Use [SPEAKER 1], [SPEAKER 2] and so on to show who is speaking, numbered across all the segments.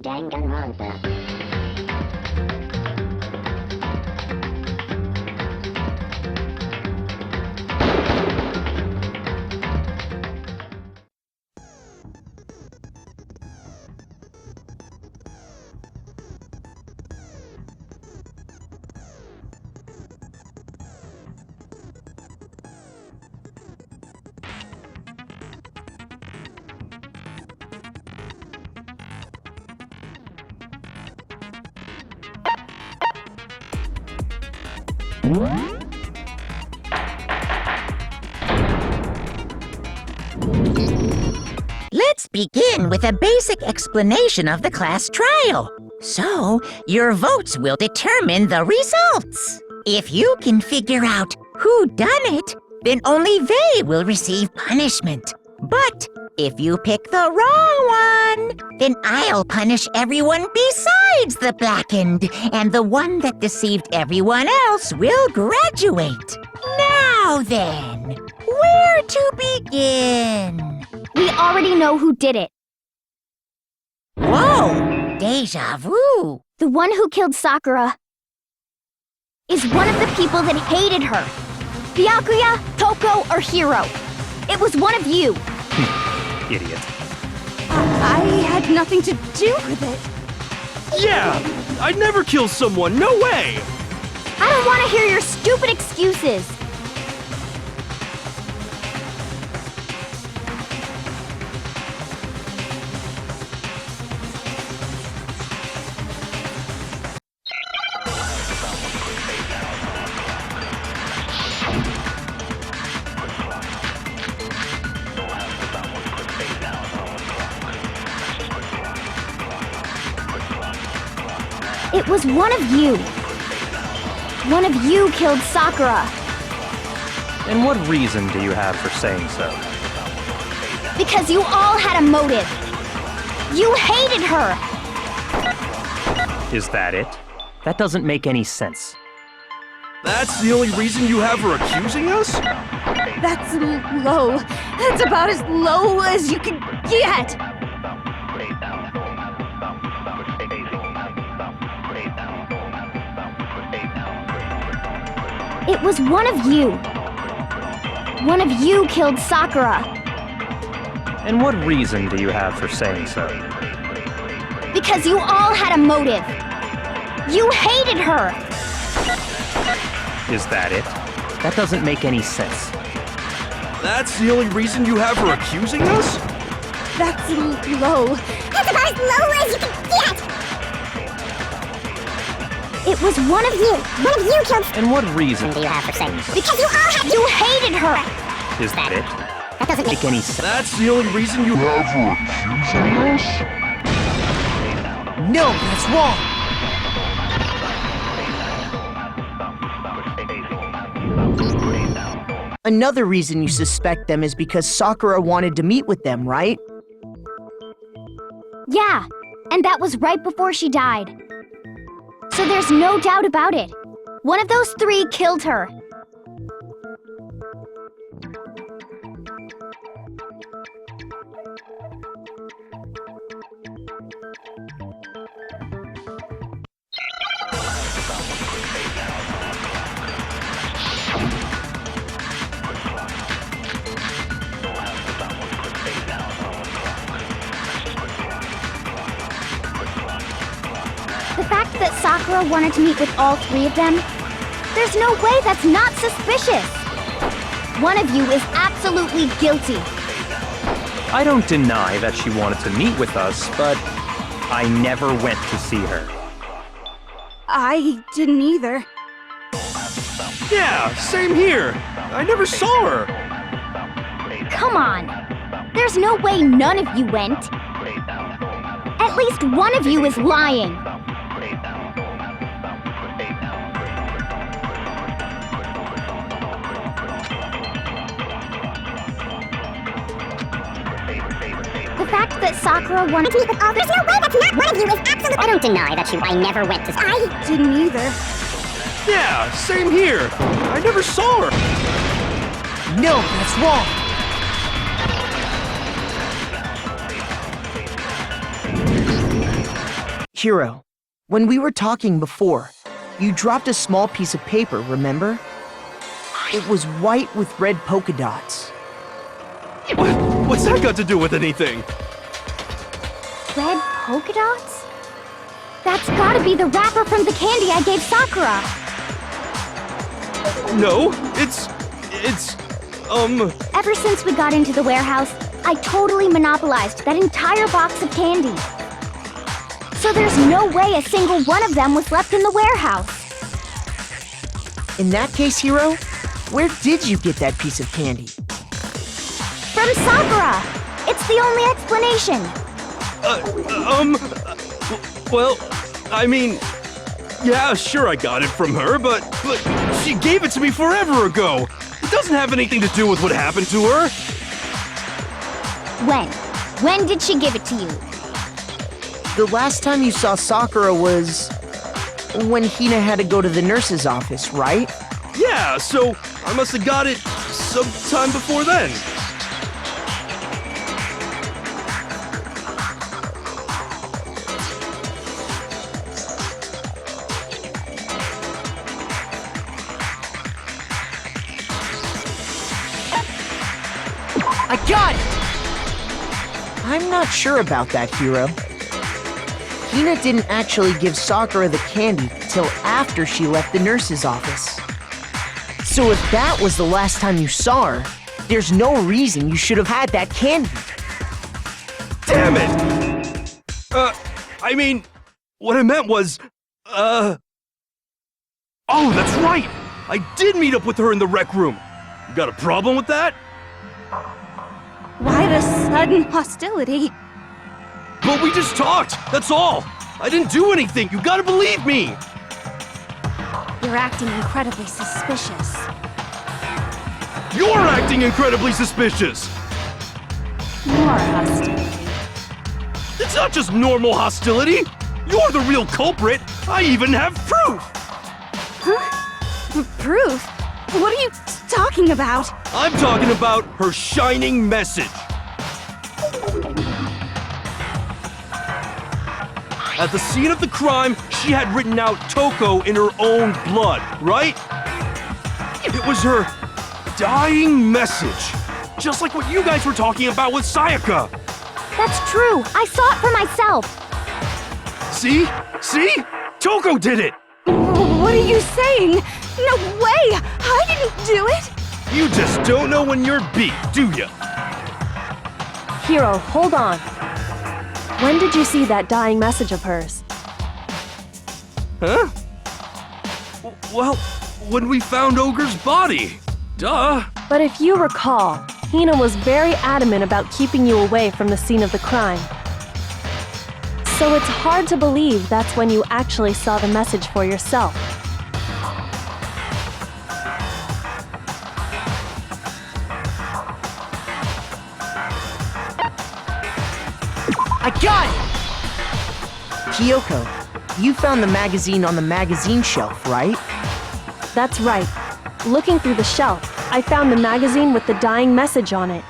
[SPEAKER 1] Danganronpa.
[SPEAKER 2] Let's begin with a basic explanation of the class trial. So, your votes will determine the results. If you can figure out who done it, then only they will receive punishment. But if you pick the wrong one, then I'll punish everyone besides the blackened, and the one that deceived everyone else will graduate. Now then, where to begin?
[SPEAKER 3] We already know who did it.
[SPEAKER 2] Whoa! Deja vu!
[SPEAKER 3] The one who killed Sakura is one of the people that hated her. Byakuya, Toko, or Hiro. It was one of you.
[SPEAKER 4] Idiot.
[SPEAKER 5] I had nothing to do with it.
[SPEAKER 4] Yeah! I'd never kill someone, no way!
[SPEAKER 3] I don't want to hear your stupid excuses. It was one of you. One of you killed Sakura.
[SPEAKER 4] And what reason do you have for saying so?
[SPEAKER 3] Because you all had a motive. You hated her.
[SPEAKER 4] Is that it? That doesn't make any sense.
[SPEAKER 6] That's the only reason you have for accusing us?
[SPEAKER 5] That's low. That's about as low as you can get.
[SPEAKER 3] It was one of you. One of you killed Sakura.
[SPEAKER 4] And what reason do you have for saying so?
[SPEAKER 3] Because you all had a motive. You hated her.
[SPEAKER 4] Is that it? That doesn't make any sense.
[SPEAKER 6] That's the only reason you have for accusing us?
[SPEAKER 5] That's low.
[SPEAKER 3] That's about as low as you can get. It was one of you. One of you killed.
[SPEAKER 4] And what reason
[SPEAKER 1] Do you have for saying so?
[SPEAKER 3] Because you all had. You hated her.
[SPEAKER 4] is that it?
[SPEAKER 1] That doesn't
[SPEAKER 4] Make any sense?
[SPEAKER 6] That's the only reason you have for accusing us?
[SPEAKER 2] No, that's wrong.
[SPEAKER 7] Another reason you suspect them is because Sakura wanted to meet with them, right?
[SPEAKER 3] Yeah, and that was right before she died. So there's no doubt about it. One of those three killed her. The fact that Sakura wanted to meet with all three of them, there's no way that's not suspicious. One of you is absolutely guilty.
[SPEAKER 4] I don't deny that she wanted to meet with us, but I never went to see her.
[SPEAKER 5] I didn't either.
[SPEAKER 6] Yeah, same here. I never saw her.
[SPEAKER 3] Come on. There's no way none of you went. At least one of you is lying. The fact that Sakura wanted to meet with all, there's no way that's not one of you is absolutely.
[SPEAKER 1] I don't deny that I never went to...
[SPEAKER 5] I didn't either.
[SPEAKER 6] Yeah, same here. I never saw her.
[SPEAKER 7] No, that's wrong. Hiro, when we were talking before, you dropped a small piece of paper, remember? It was white with red polka dots.
[SPEAKER 6] What's that got to do with anything?
[SPEAKER 3] Red polka dots? That's gotta be the wrapper from the candy I gave Sakura.
[SPEAKER 6] No, it's,
[SPEAKER 3] Ever since we got into the warehouse, I totally monopolized that entire box of candy. So there's no way a single one of them was left in the warehouse.
[SPEAKER 7] In that case, Hiro, where did you get that piece of candy?
[SPEAKER 3] From Sakura! It's the only explanation.
[SPEAKER 6] well, I mean, yeah, sure I got it from her, but she gave it to me forever ago. It doesn't have anything to do with what happened to her.
[SPEAKER 3] When? When did she give it to you?
[SPEAKER 7] The last time you saw Sakura was when Hina had to go to the nurse's office, right?
[SPEAKER 6] Yeah, so I must have got it sometime before then.
[SPEAKER 7] I got it! I'm not sure about that, Hiro. Hina didn't actually give Sakura the candy till after she left the nurse's office. So if that was the last time you saw her, there's no reason you should have had that candy.
[SPEAKER 6] Damn it! I mean, what I meant was, Oh, that's right! I did meet up with her in the rec room. You got a problem with that?
[SPEAKER 5] Why the sudden hostility?
[SPEAKER 6] But we just talked, that's all! I didn't do anything, you gotta believe me!
[SPEAKER 5] You're acting incredibly suspicious.
[SPEAKER 6] You're acting incredibly suspicious!
[SPEAKER 5] More hostility.
[SPEAKER 6] It's not just normal hostility! You're the real culprit! I even have proof!
[SPEAKER 5] Proof? What are you talking about?
[SPEAKER 6] I'm talking about her shining message. At the scene of the crime, she had written out Toko in her own blood, right? It was her dying message. Just like what you guys were talking about with Sayaka.
[SPEAKER 3] That's true. I saw it for myself.
[SPEAKER 6] See? See? Toko did it!
[SPEAKER 5] What are you saying? No way! I didn't do it!
[SPEAKER 6] You just don't know when you're beat, do ya?
[SPEAKER 8] Hiro, hold on. When did you see that dying message of hers?
[SPEAKER 6] Huh? Well, when we found Ogre's body. Duh.
[SPEAKER 8] But if you recall, Hina was very adamant about keeping you away from the scene of the crime. So it's hard to believe that's when you actually saw the message for yourself.
[SPEAKER 7] I got it! Kyoko, you found the magazine on the magazine shelf, right?
[SPEAKER 8] That's right. Looking through the shelf, I found the magazine with the dying message on it.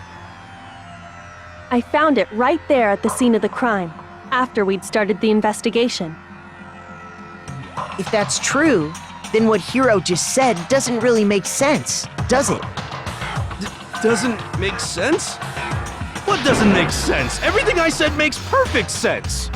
[SPEAKER 8] I found it right there at the scene of the crime, after we'd started the investigation.
[SPEAKER 7] If that's true, then what Hiro just said doesn't really make sense, does it?
[SPEAKER 6] Doesn't make sense? What doesn't make sense? Everything I said makes perfect sense.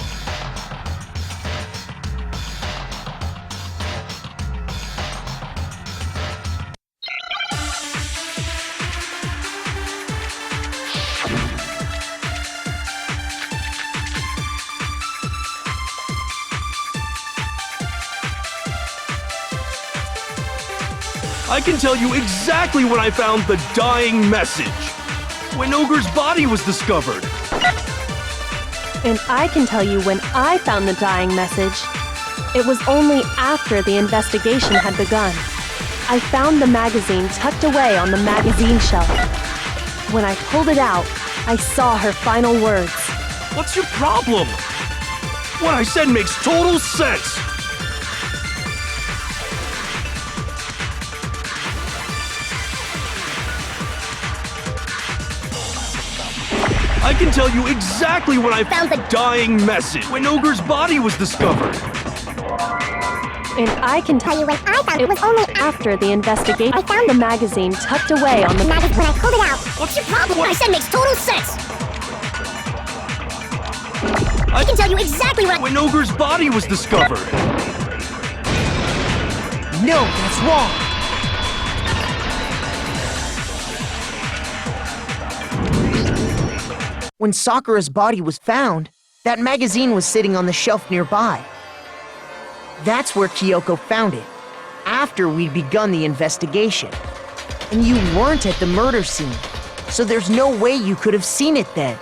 [SPEAKER 6] I can tell you exactly when I found the dying message. When Ogre's body was discovered.
[SPEAKER 8] And I can tell you when I found the dying message. It was only after the investigation had begun. I found the magazine tucked away on the magazine shelf. When I pulled it out, I saw her final words.
[SPEAKER 6] What's your problem? What I said makes total sense. I I can tell you exactly when I
[SPEAKER 1] Found the
[SPEAKER 6] dying message, when Ogre's body was discovered.
[SPEAKER 8] And I can tell you
[SPEAKER 1] when I found it was only
[SPEAKER 8] after the investigation.
[SPEAKER 1] I found
[SPEAKER 8] the magazine tucked away on the
[SPEAKER 1] magazine when I pulled it out. What's your problem? What I said makes total sense. I can tell you exactly
[SPEAKER 6] when Ogre's body was discovered.
[SPEAKER 7] No, that's wrong. When Sakura's body was found, that magazine was sitting on the shelf nearby. That's where Kyoko found it, after we'd begun the investigation. And you weren't at the murder scene, so there's no way you could have seen it then.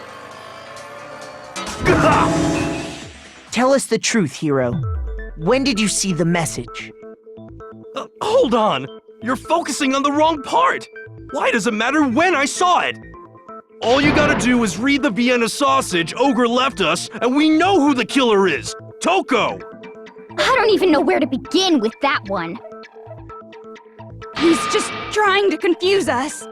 [SPEAKER 7] Tell us the truth, Hiro. When did you see the message?
[SPEAKER 6] Hold on! You're focusing on the wrong part! Why does it matter when I saw it? All you gotta do is read the Vienna sausage Ogre left us, and we know who the killer is! Toko!
[SPEAKER 3] I don't even know where to begin with that one.
[SPEAKER 5] He's just trying to confuse us.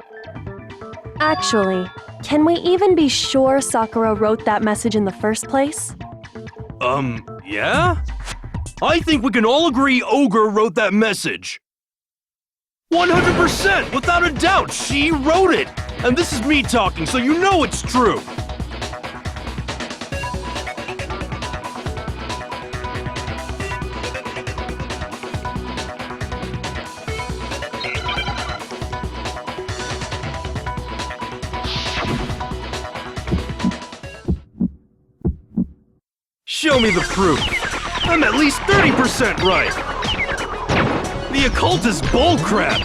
[SPEAKER 8] Actually, can we even be sure Sakura wrote that message in the first place?
[SPEAKER 6] Yeah? I think we can all agree Ogre wrote that message. 100%, without a doubt, she wrote it! And this is me talking, so you know it's true! Show me the proof. I'm at least 30% right. The occult is bullcrap.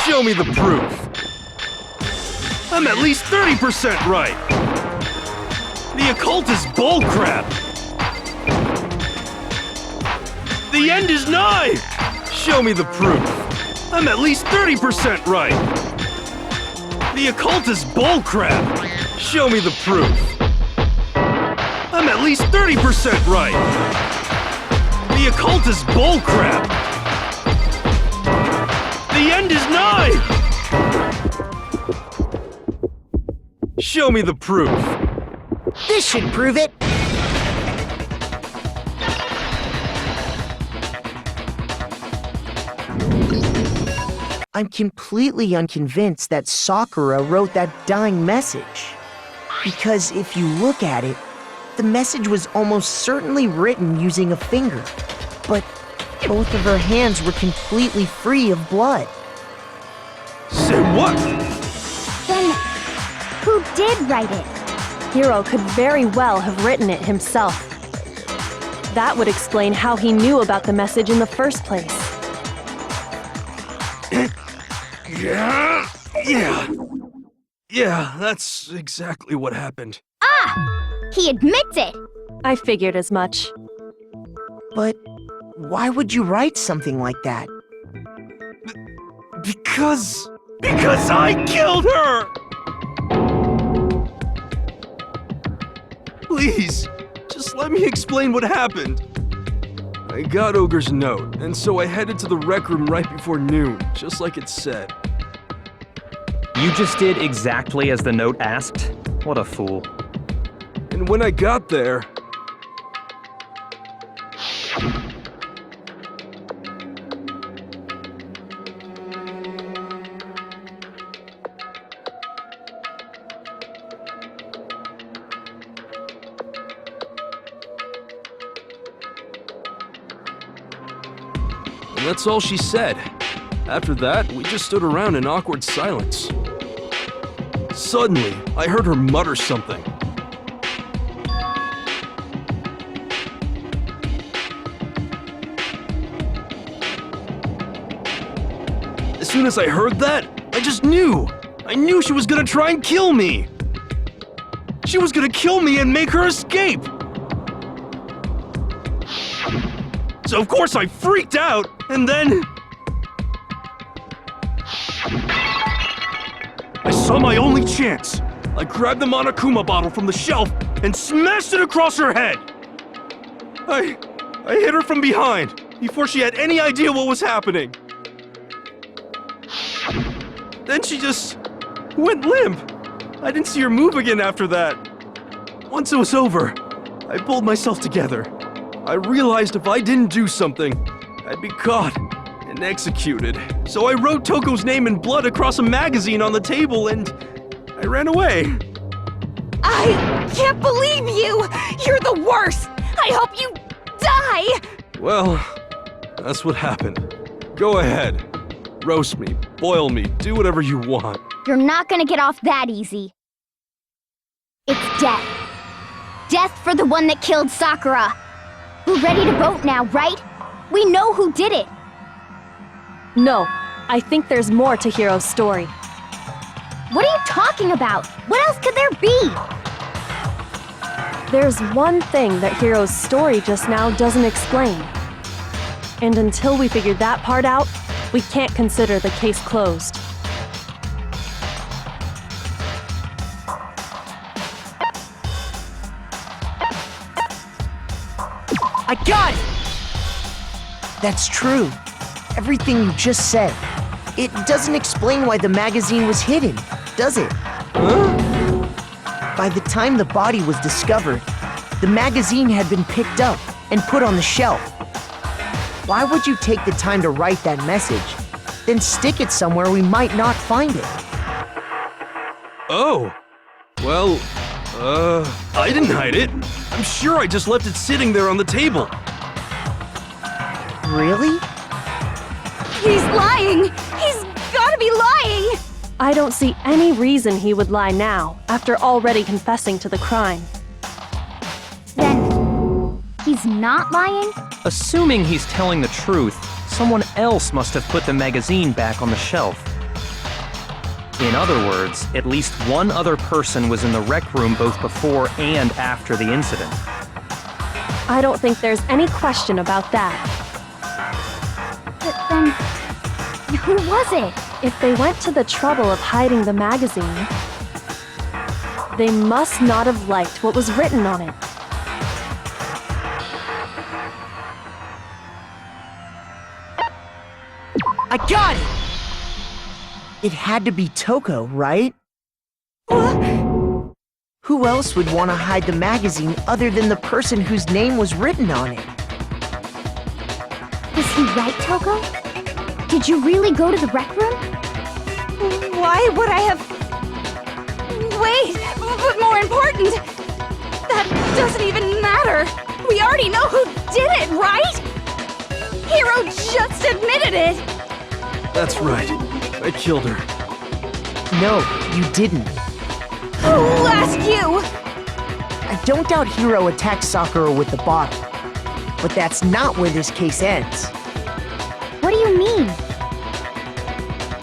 [SPEAKER 6] Show me the proof. I'm at least 30% right. The occult is bullcrap. The end is nigh. Show me the proof. I'm at least 30% right. The occult is bullcrap. Show me the proof. I'm at least 30% right. The occult is bullcrap. The end is nigh! Show me the proof.
[SPEAKER 7] This should prove it. I'm completely unconvinced that Sakura wrote that dying message. Because if you look at it, the message was almost certainly written using a finger, but both of her hands were completely free of blood.
[SPEAKER 6] Say what?
[SPEAKER 3] Then, who did write it?
[SPEAKER 8] Hiro could very well have written it himself. That would explain how he knew about the message in the first place.
[SPEAKER 6] Yeah, that's exactly what happened.
[SPEAKER 3] He admits it!
[SPEAKER 8] I figured as much.
[SPEAKER 7] But why would you write something like that?
[SPEAKER 6] Because I killed her! Please, just let me explain what happened. I got Ogre's note, and so I headed to the rec room right before noon, just like it said.
[SPEAKER 4] You just did exactly as the note asked? What a fool.
[SPEAKER 6] And when I got there... And that's all she said. After that, we just stood around in awkward silence. Suddenly, I heard her mutter something. As soon as I heard that, I just knew! I knew she was gonna try and kill me! She was gonna kill me and make her escape! So of course I freaked out, and then... I saw my only chance! I grabbed the Monokuma bottle from the shelf and smashed it across her head! I hit her from behind, before she had any idea what was happening. Then she just went limp. I didn't see her move again after that. once it was over, I pulled myself together. I realized if I didn't do something, I'd be caught and executed. So I wrote Toko's name in blood across a magazine on the table and I ran away.
[SPEAKER 5] I can't believe you! You're the worst! I hope you die!
[SPEAKER 6] Well, that's what happened. Go ahead. Roast me, boil me, do whatever you want.
[SPEAKER 3] You're not gonna get off that easy. It's death. Death for the one that killed Sakura. We're ready to vote now, right? We know who did it.
[SPEAKER 8] No, I think there's more to Hiro's story.
[SPEAKER 3] What are you talking about? What else could there be?
[SPEAKER 8] There's one thing that Hiro's story just now doesn't explain. And until we figure that part out, we can't consider the case closed.
[SPEAKER 7] I got it! That's true. Everything you just said. It doesn't explain why the magazine was hidden, does it?
[SPEAKER 6] Huh?
[SPEAKER 7] By the time the body was discovered, the magazine had been picked up and put on the shelf. Why would you take the time to write that message, then stick it somewhere we might not find it?
[SPEAKER 6] Oh. Well, I didn't hide it. I'm sure I just left it sitting there on the table.
[SPEAKER 7] Really?
[SPEAKER 5] He's lying! He's gotta be lying!
[SPEAKER 8] I don't see any reason he would lie now, after already confessing to the crime.
[SPEAKER 3] Then, he's not lying?
[SPEAKER 4] Assuming he's telling the truth, someone else must have put the magazine back on the shelf. In other words, at least one other person was in the rec room both before and after the incident.
[SPEAKER 8] I don't think there's any question about that.
[SPEAKER 3] But then, who was it?
[SPEAKER 8] If they went to the trouble of hiding the magazine, they must not have liked what was written on it.
[SPEAKER 7] I got it! It had to be Toko, right? Who else would want to hide the magazine other than the person whose name was written on it?
[SPEAKER 3] Is he right, Toko? Did you really go to the rec room?
[SPEAKER 5] Why would I have... Wait, but more important, that doesn't even matter. We already know who did it, right? Hiro just admitted it.
[SPEAKER 6] That's right. I killed her.
[SPEAKER 7] No, you didn't.
[SPEAKER 5] Who asked you?
[SPEAKER 7] I don't doubt Hiro attacked Sakura with the bottle. But that's not where this case ends.
[SPEAKER 3] What do you mean?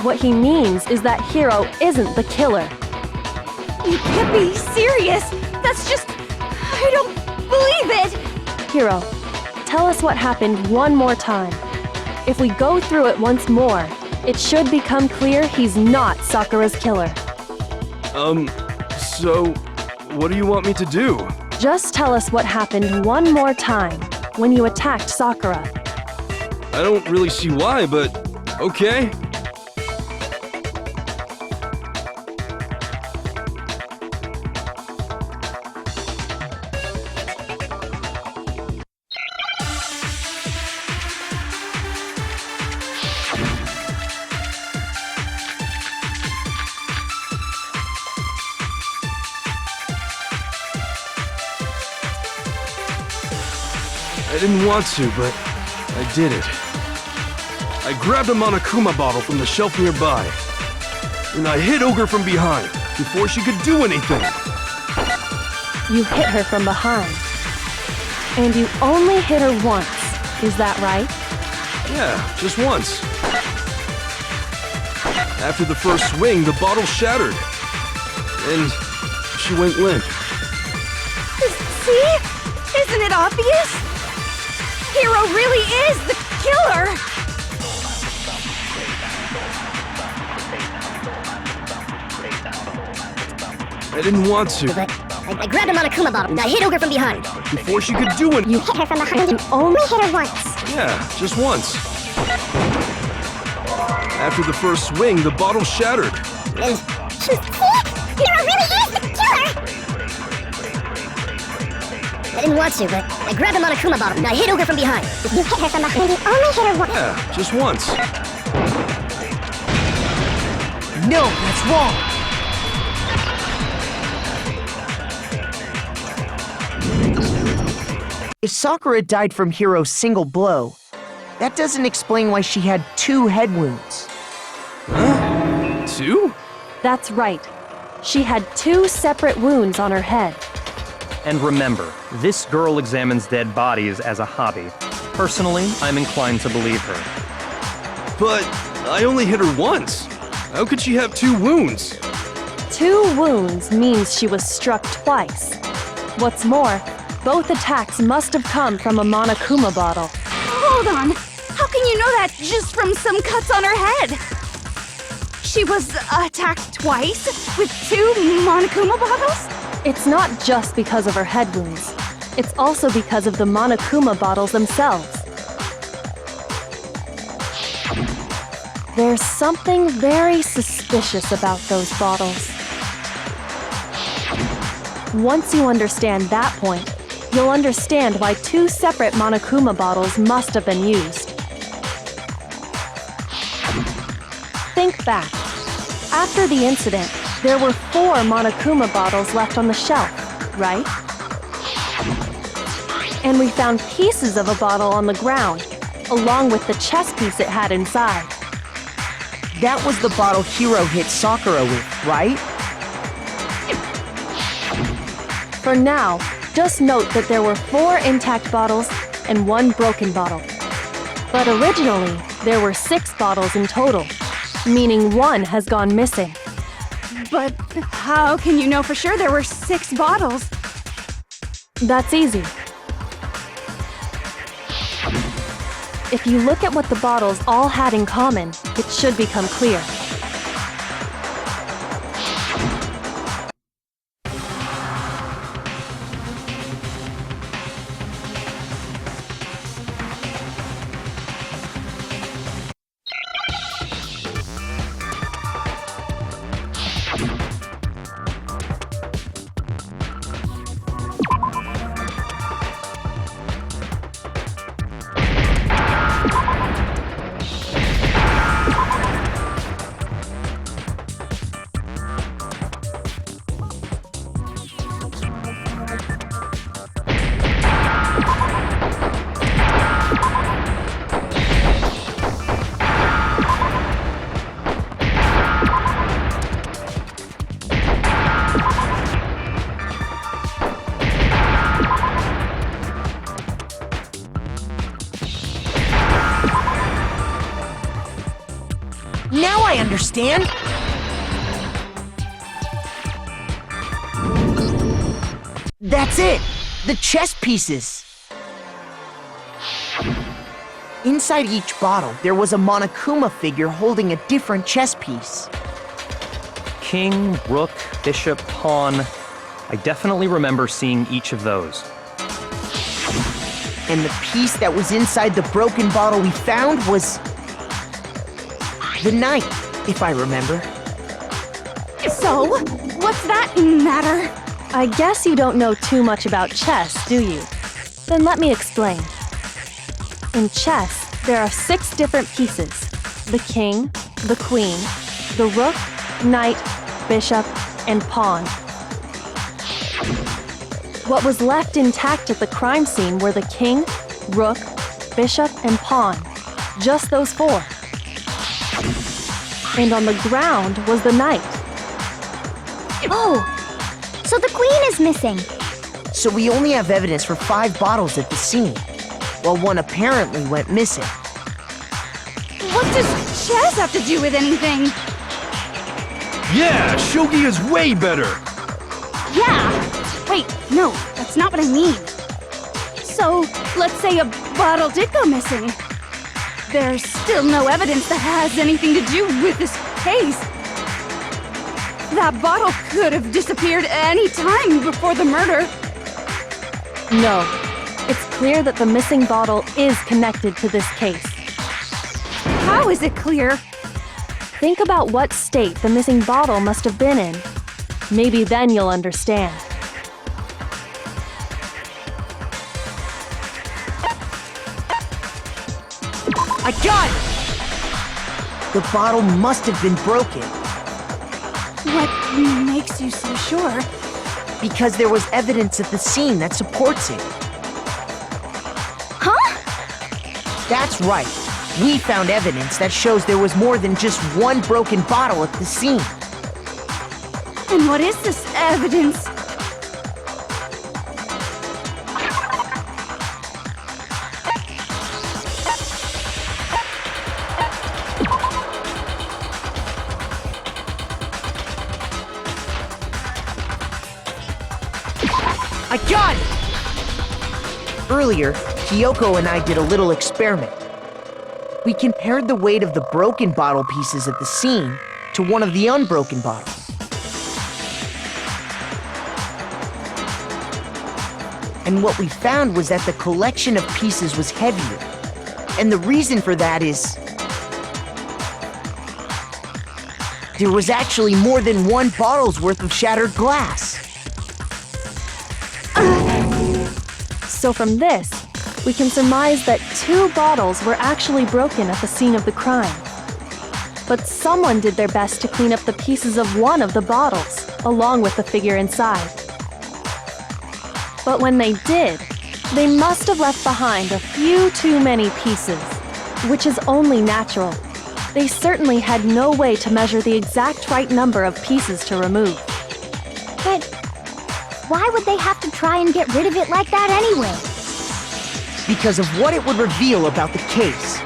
[SPEAKER 8] What he means is that Hiro isn't the killer.
[SPEAKER 5] You can't be serious. That's just... I don't believe it.
[SPEAKER 8] Hiro, tell us what happened one more time. If we go through it once more, it should become clear he's not Sakura's killer.
[SPEAKER 6] So, what do you want me to do?
[SPEAKER 8] Just tell us what happened one more time when you attacked Sakura.
[SPEAKER 6] I don't really see why, but okay. I didn't want to, but I did it. I grabbed a Monokuma bottle from the shelf nearby, and I hit Ogre from behind before she could do anything.
[SPEAKER 8] You hit her from behind. And you only hit her once, is that right?
[SPEAKER 6] Yeah, just once. After the first swing, the bottle shattered, and she went limp.
[SPEAKER 5] See? Isn't it obvious? Hiro really is the killer!
[SPEAKER 6] I didn't want to.
[SPEAKER 1] But I grabbed a Monokuma bottle and I hit Ogre from behind.
[SPEAKER 6] Before she could do anything.
[SPEAKER 1] You hit her from behind and only hit her once.
[SPEAKER 6] Yeah, just once. After the first swing, the bottle shattered.
[SPEAKER 1] And see? Hiro really is the killer! I didn't want to, but I grabbed a Monokuma bottle and I hit Ogre from behind. You hit her from behind. You only hit her once.
[SPEAKER 6] Yeah, just once.
[SPEAKER 7] No, that's wrong. If Sakura died from Hiro's single blow, that doesn't explain why she had 2 head wounds.
[SPEAKER 6] Huh? 2?
[SPEAKER 8] That's right. She had 2 separate wounds on her head.
[SPEAKER 4] And remember, this girl examines dead bodies as a hobby. Personally, I'm inclined to believe her.
[SPEAKER 6] But I only hit her once. How could she have 2 wounds?
[SPEAKER 8] 2 wounds means she was struck twice. What's more, both attacks must have come from a Monokuma bottle.
[SPEAKER 5] Hold on! How can you know that just from some cuts on her head? She was attacked twice with 2 Monokuma bottles?
[SPEAKER 8] It's not just because of her head wounds. It's also because of the Monokuma bottles themselves. There's something very suspicious about those bottles. Once you understand that point, you'll understand why 2 separate Monokuma bottles must have been used. Think back. After the incident, there were 4 Monokuma bottles left on the shelf, right? And we found pieces of a bottle on the ground, along with the chess piece it had inside.
[SPEAKER 7] That was the bottle Hiro hit Sakura with, right?
[SPEAKER 8] For now, just note that there were 4 intact bottles and 1 broken bottle. But originally, there were 6 bottles in total, meaning 1 has gone missing.
[SPEAKER 5] But how can you know for sure there were 6 bottles?
[SPEAKER 8] That's easy. If you look at what the bottles all had in common, it should become clear.
[SPEAKER 7] Now I understand! That's it! The chess pieces! Inside each bottle, there was a Monokuma figure holding a different chess piece.
[SPEAKER 4] King, rook, bishop, pawn. I definitely remember seeing each of those.
[SPEAKER 7] And the piece that was inside the broken bottle we found was the knight, if I remember.
[SPEAKER 5] So, what's that matter?
[SPEAKER 8] I guess you don't know too much about chess, do you? Then let me explain. In chess, there are 6 different pieces: the king, the queen, the rook, knight, bishop, and pawn. What was left intact at the crime scene were the king, rook, bishop, and pawn. Just those 4. And on the ground was the knight.
[SPEAKER 3] Oh, so the queen is missing.
[SPEAKER 7] So we only have evidence for 5 bottles at the scene, while 1 apparently went missing.
[SPEAKER 5] What does chess have to do with anything?
[SPEAKER 6] Yeah, shogi is way better.
[SPEAKER 5] Yeah! Wait, no, that's not what I mean. So, let's say a bottle did go missing. There's still no evidence that has anything to do with this case. That bottle could have disappeared any time before the murder.
[SPEAKER 8] No, it's clear that the missing bottle is connected to this case.
[SPEAKER 5] How is it clear?
[SPEAKER 8] Think about what state the missing bottle must have been in. Maybe then you'll understand.
[SPEAKER 7] I got it! The bottle must have been broken.
[SPEAKER 5] What makes you so sure?
[SPEAKER 7] Because there was evidence at the scene that supports it.
[SPEAKER 3] Huh?
[SPEAKER 7] That's right. We found evidence that shows there was more than just one broken bottle at the scene.
[SPEAKER 5] And what is this evidence?
[SPEAKER 7] I got it! Earlier, Kyoko and I did a little experiment. We compared the weight of the broken bottle pieces at the scene to one of the unbroken bottles. And what we found was that the collection of pieces was heavier. And the reason for that is there was actually more than one bottle's worth of shattered glass.
[SPEAKER 8] So from this, we can surmise that 2 bottles were actually broken at the scene of the crime. But someone did their best to clean up the pieces of one of the bottles, along with the figure inside. But when they did, they must have left behind a few too many pieces, which is only natural. They certainly had no way to measure the exact right number of pieces to remove.
[SPEAKER 3] But why would they have to try and get rid of it like that anyway?
[SPEAKER 7] Because of what it would reveal about the case.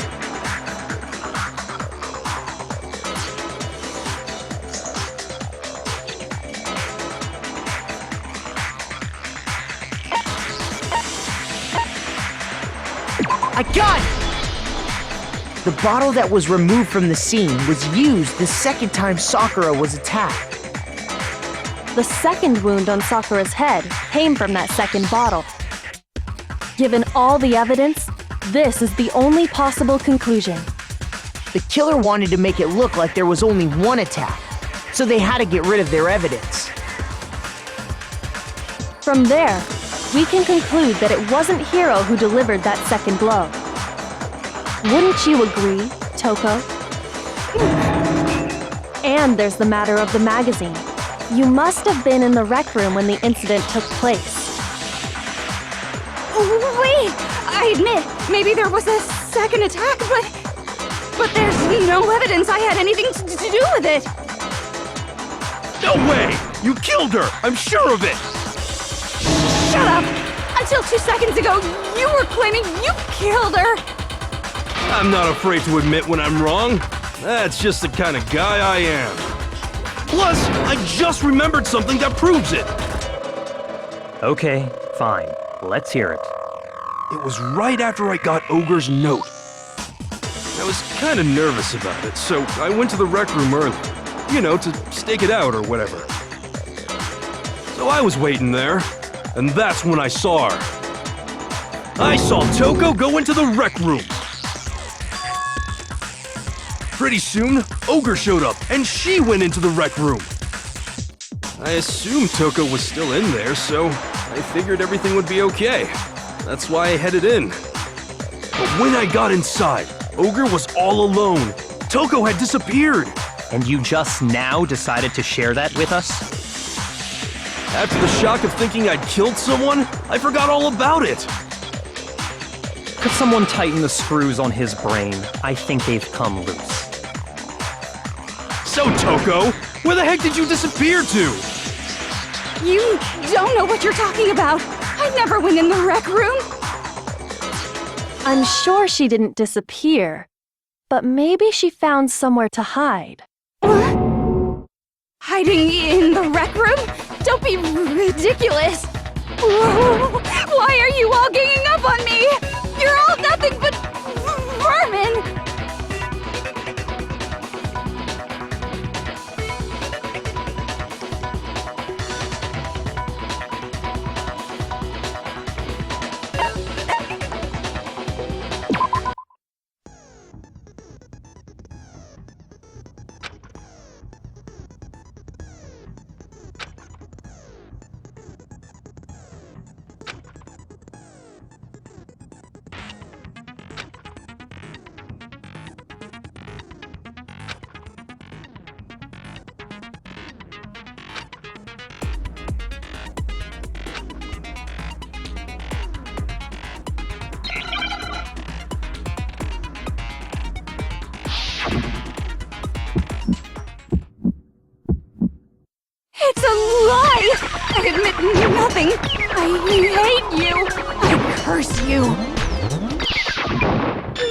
[SPEAKER 7] I got it! The bottle that was removed from the scene was used the second time Sakura was attacked.
[SPEAKER 8] The second wound on Sakura's head came from that second bottle. Given all the evidence, this is the only possible conclusion.
[SPEAKER 7] The killer wanted to make it look like there was only one attack, so they had to get rid of their evidence.
[SPEAKER 8] From there, we can conclude that it wasn't Hiro who delivered that second blow. Wouldn't you agree, Toko? And there's the matter of the magazine. You must have been in the rec room when the incident took place.
[SPEAKER 5] Wait! I admit, maybe there was a second attack, but there's no evidence I had anything to do with it!
[SPEAKER 6] No way! You killed her! I'm sure of it!
[SPEAKER 5] Shut up! Until 2 seconds ago, you were claiming you killed her!
[SPEAKER 6] I'm not afraid to admit when I'm wrong. That's just the kind of guy I am. Plus, I just remembered something that proves it.
[SPEAKER 4] Okay, fine. Let's hear it.
[SPEAKER 6] It was right after I got Ogre's note. I was kind of nervous about it, so I went to the rec room early. You know, to stake it out or whatever. So I was waiting there, and that's when I saw her. I saw Toko go into the rec room. Pretty soon, Ogre showed up, and she went into the rec room. I assumed Toko was still in there, so I figured everything would be okay. That's why I headed in. But when I got inside, Ogre was all alone. Toko had disappeared.
[SPEAKER 4] And you just now decided to share that with us?
[SPEAKER 6] After the shock of thinking I'd killed someone, I forgot all about it.
[SPEAKER 4] Could someone tighten the screws on his brain? I think they've come loose.
[SPEAKER 6] So, Toko, where the heck did you disappear to?
[SPEAKER 5] You don't know what you're talking about! I never went in the rec room!
[SPEAKER 8] I'm sure she didn't disappear, but maybe she found somewhere to hide.
[SPEAKER 5] Hiding in the rec room? Don't be ridiculous! Whoa. Why are you all ganging up on me? You're all nothing but vermin! I admit nothing. I hate you. I curse you.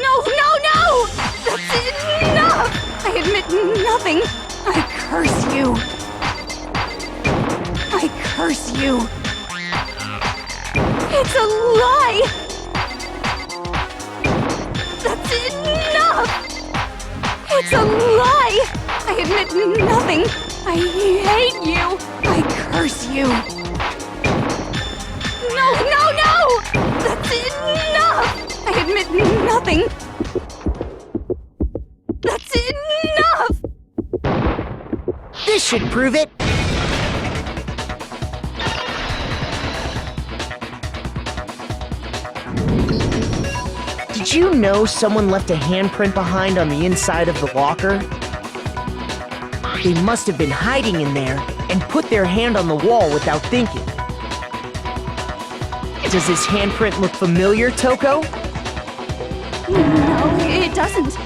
[SPEAKER 5] No! That's enough! I admit nothing. I curse you. I curse you. It's a lie! That's enough! It's a lie! I admit nothing. I hate you. I curse you. No! That's enough! I admit nothing. That's enough!
[SPEAKER 7] This should prove it. Did you know someone left a handprint behind on the inside of the locker? They must have been hiding in there and put their hand on the wall without thinking. Does this handprint look familiar, Toko?
[SPEAKER 5] No, it doesn't.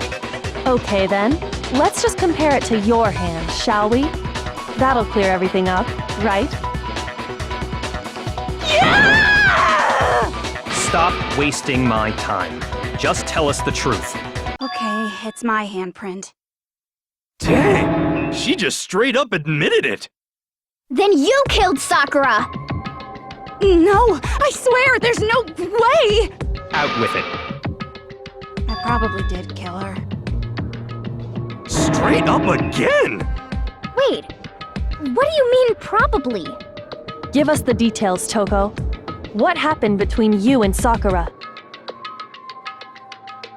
[SPEAKER 8] Okay then, let's just compare it to your hand, shall we? That'll clear everything up, right?
[SPEAKER 4] Stop wasting my time. Just tell us the truth.
[SPEAKER 5] Okay, it's my handprint.
[SPEAKER 6] Dang! She just straight up admitted it!
[SPEAKER 3] Then you killed Sakura!
[SPEAKER 5] No! I swear, there's no way!
[SPEAKER 4] Out with it.
[SPEAKER 5] I probably did kill her.
[SPEAKER 6] Straight up again!
[SPEAKER 3] Wait, what do you mean probably?
[SPEAKER 8] Give us the details, Toko. What happened between you and Sakura?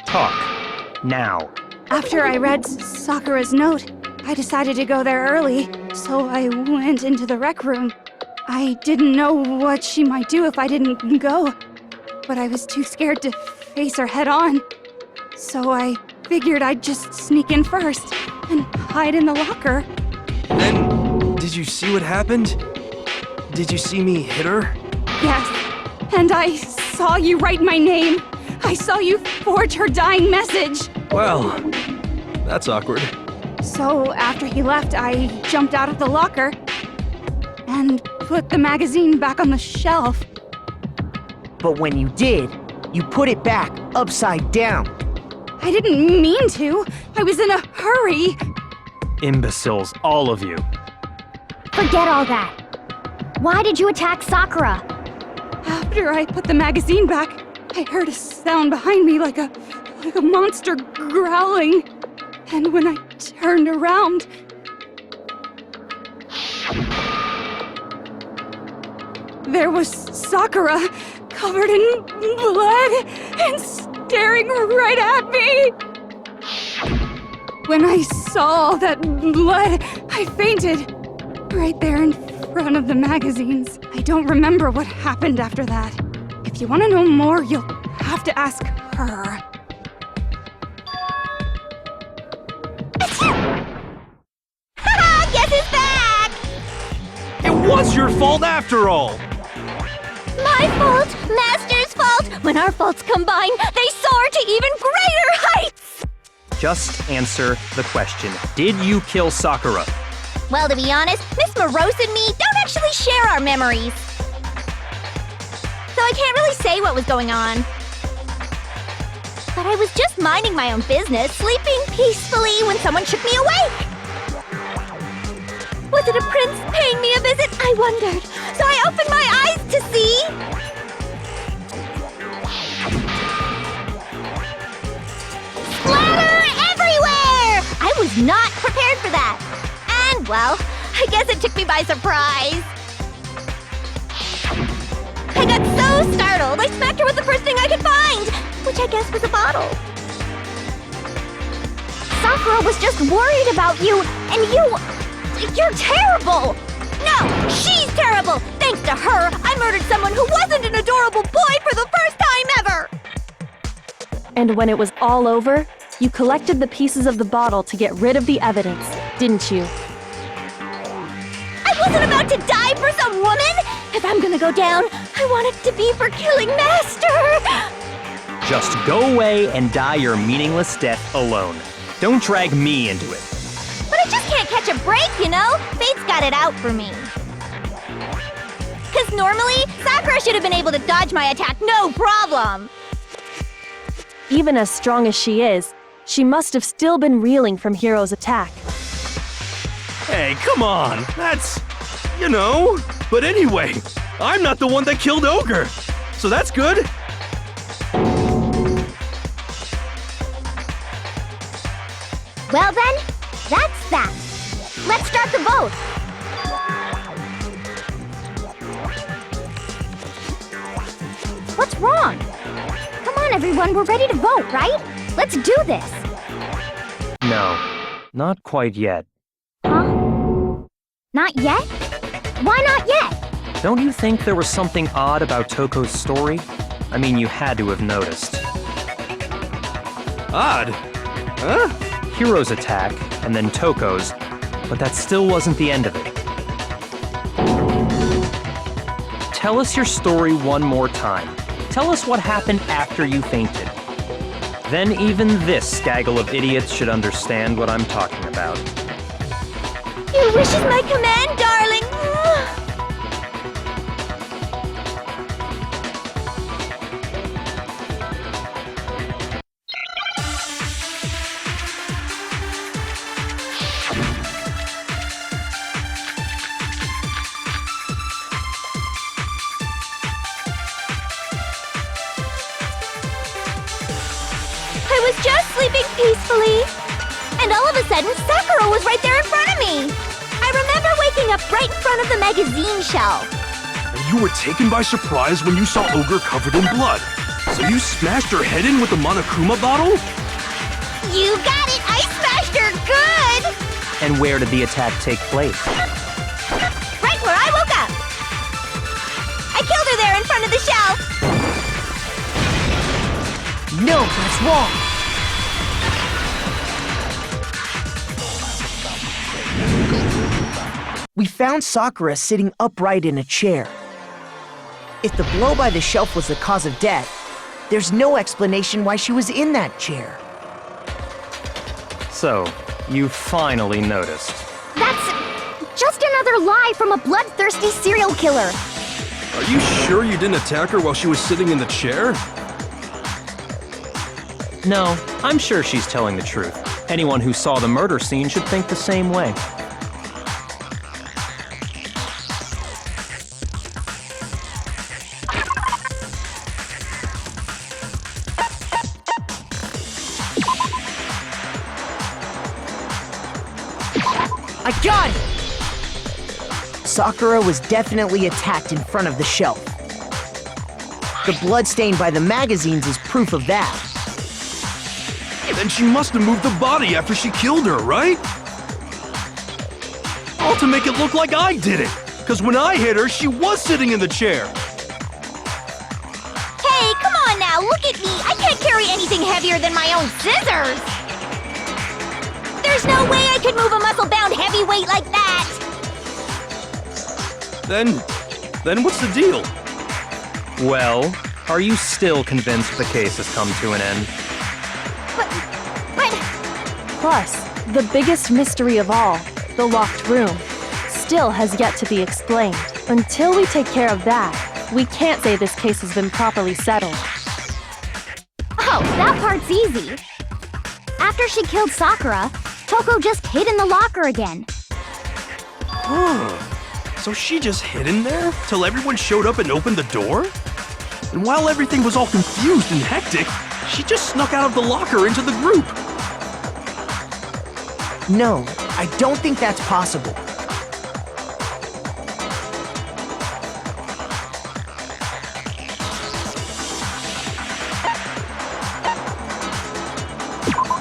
[SPEAKER 4] Talk. Now.
[SPEAKER 5] After I read Sakura's note, I decided to go there early, so I went into the rec room. I didn't know what she might do if I didn't go, but I was too scared to face her head on. So I figured I'd just sneak in first and hide in the locker.
[SPEAKER 6] Then, did you see what happened? Did you see me hit her?
[SPEAKER 5] Yes, and I saw you write my name. I saw you forge her dying message.
[SPEAKER 6] Well, that's awkward.
[SPEAKER 5] So after he left, I jumped out of the locker and put the magazine back on the shelf.
[SPEAKER 7] But when you did, you put it back upside down.
[SPEAKER 5] I didn't mean to. I was in a hurry.
[SPEAKER 4] Imbeciles, all of you.
[SPEAKER 3] Forget all that. Why did you attack Sakura?
[SPEAKER 5] After I put the magazine back, I heard a sound behind me like a monster growling. And when I turned around, there was Sakura, covered in blood and staring right at me. When I saw that blood, I fainted right there in front of the magazines. I don't remember what happened after that. If you want to know more, you'll have to ask her.
[SPEAKER 3] Guess who's back?
[SPEAKER 6] It was your fault after all!
[SPEAKER 3] My fault, Master's fault. When our faults combine, they soar to even greater heights.
[SPEAKER 4] Just answer the question. Did you kill Sakura?
[SPEAKER 3] Well, to be honest, Miss Morose and me don't actually share our memories. So I can't really say what was going on. But I was just minding my own business, sleeping peacefully when someone shook me awake. Was it a prince paying me a visit? I wondered. So I opened my eyes to see... splatter everywhere! I was not prepared for that. And, well, I guess it took me by surprise. I got so startled, I smacked her with the first thing I could find, which I guess was a bottle. Sakura was just worried about you, and you're terrible! No, she's terrible! Thanks to her, I murdered someone who wasn't an adorable boy for the first time ever!
[SPEAKER 8] And when it was all over, you collected the pieces of the bottle to get rid of the evidence, didn't you?
[SPEAKER 3] I wasn't about to die for some woman! If I'm gonna go down, I want it to be for killing Master!
[SPEAKER 4] Just go away and die your meaningless death alone. Don't drag me into it.
[SPEAKER 3] But I just can't catch a break, you know? Fate's got it out for me. Because normally, Sakura should have been able to dodge my attack no problem.
[SPEAKER 8] Even as strong as she is, she must have still been reeling from Hiro's attack.
[SPEAKER 6] Hey, come on. That's, you know. But anyway, I'm not the one that killed Ogre. So that's good.
[SPEAKER 1] Well then, that's that. Let's start the vote. What's wrong? Come on, everyone, we're ready to vote, right? Let's do this.
[SPEAKER 4] No, not quite yet.
[SPEAKER 1] Huh? Not yet? Why not yet?
[SPEAKER 4] Don't you think there was something odd about Toko's story? I mean, you had to have noticed.
[SPEAKER 6] Odd? Huh?
[SPEAKER 4] Hiro's attack, and then Toko's, but that still wasn't the end of it. Tell us your story one more time. Tell us what happened after you fainted. Then even this gaggle of idiots should understand what I'm talking about.
[SPEAKER 3] Your wish is my command, darling. I was just sleeping peacefully. And all of a sudden, Sakura was right there in front of me. I remember waking up right in front of the magazine shelf.
[SPEAKER 6] And you were taken by surprise when you saw Ogre covered in blood. So you smashed her head in with the Monokuma bottle?
[SPEAKER 3] You got it! I smashed her good!
[SPEAKER 4] And where did the attack take place?
[SPEAKER 3] Right where I woke up. I killed her there in front of the shelf.
[SPEAKER 7] No, that's wrong. We found Sakura sitting upright in a chair. If the blow by the shelf was the cause of death, there's no explanation why she was in that chair.
[SPEAKER 4] So, you finally noticed.
[SPEAKER 1] That's just another lie from a bloodthirsty serial killer.
[SPEAKER 6] Are you sure you didn't attack her while she was sitting in the chair?
[SPEAKER 4] No, I'm sure she's telling the truth. Anyone who saw the murder scene should think the same way.
[SPEAKER 7] I got it! Sakura was definitely attacked in front of the shelf. The blood stain by the magazines is proof of that.
[SPEAKER 6] Then she must have moved the body after she killed her, right? All to make it look like I did it. Because when I hit her, she was sitting in the chair.
[SPEAKER 3] Hey, come on now, look at me. I can't carry anything heavier than my own scissors. There's no way I could move a muscle-bound heavyweight like that.
[SPEAKER 6] Then what's the deal?
[SPEAKER 4] Well, are you still convinced the case has come to an end?
[SPEAKER 3] But...
[SPEAKER 8] Plus, the biggest mystery of all, the locked room, still has yet to be explained. Until we take care of that, we can't say this case has been properly settled.
[SPEAKER 1] Oh, that part's easy. After she killed Sakura, Toko just hid in the locker again.
[SPEAKER 6] So she just hid in there till everyone showed up and opened the door? And while everything was all confused and hectic, she just snuck out of the locker into the group.
[SPEAKER 7] No, I don't think that's possible.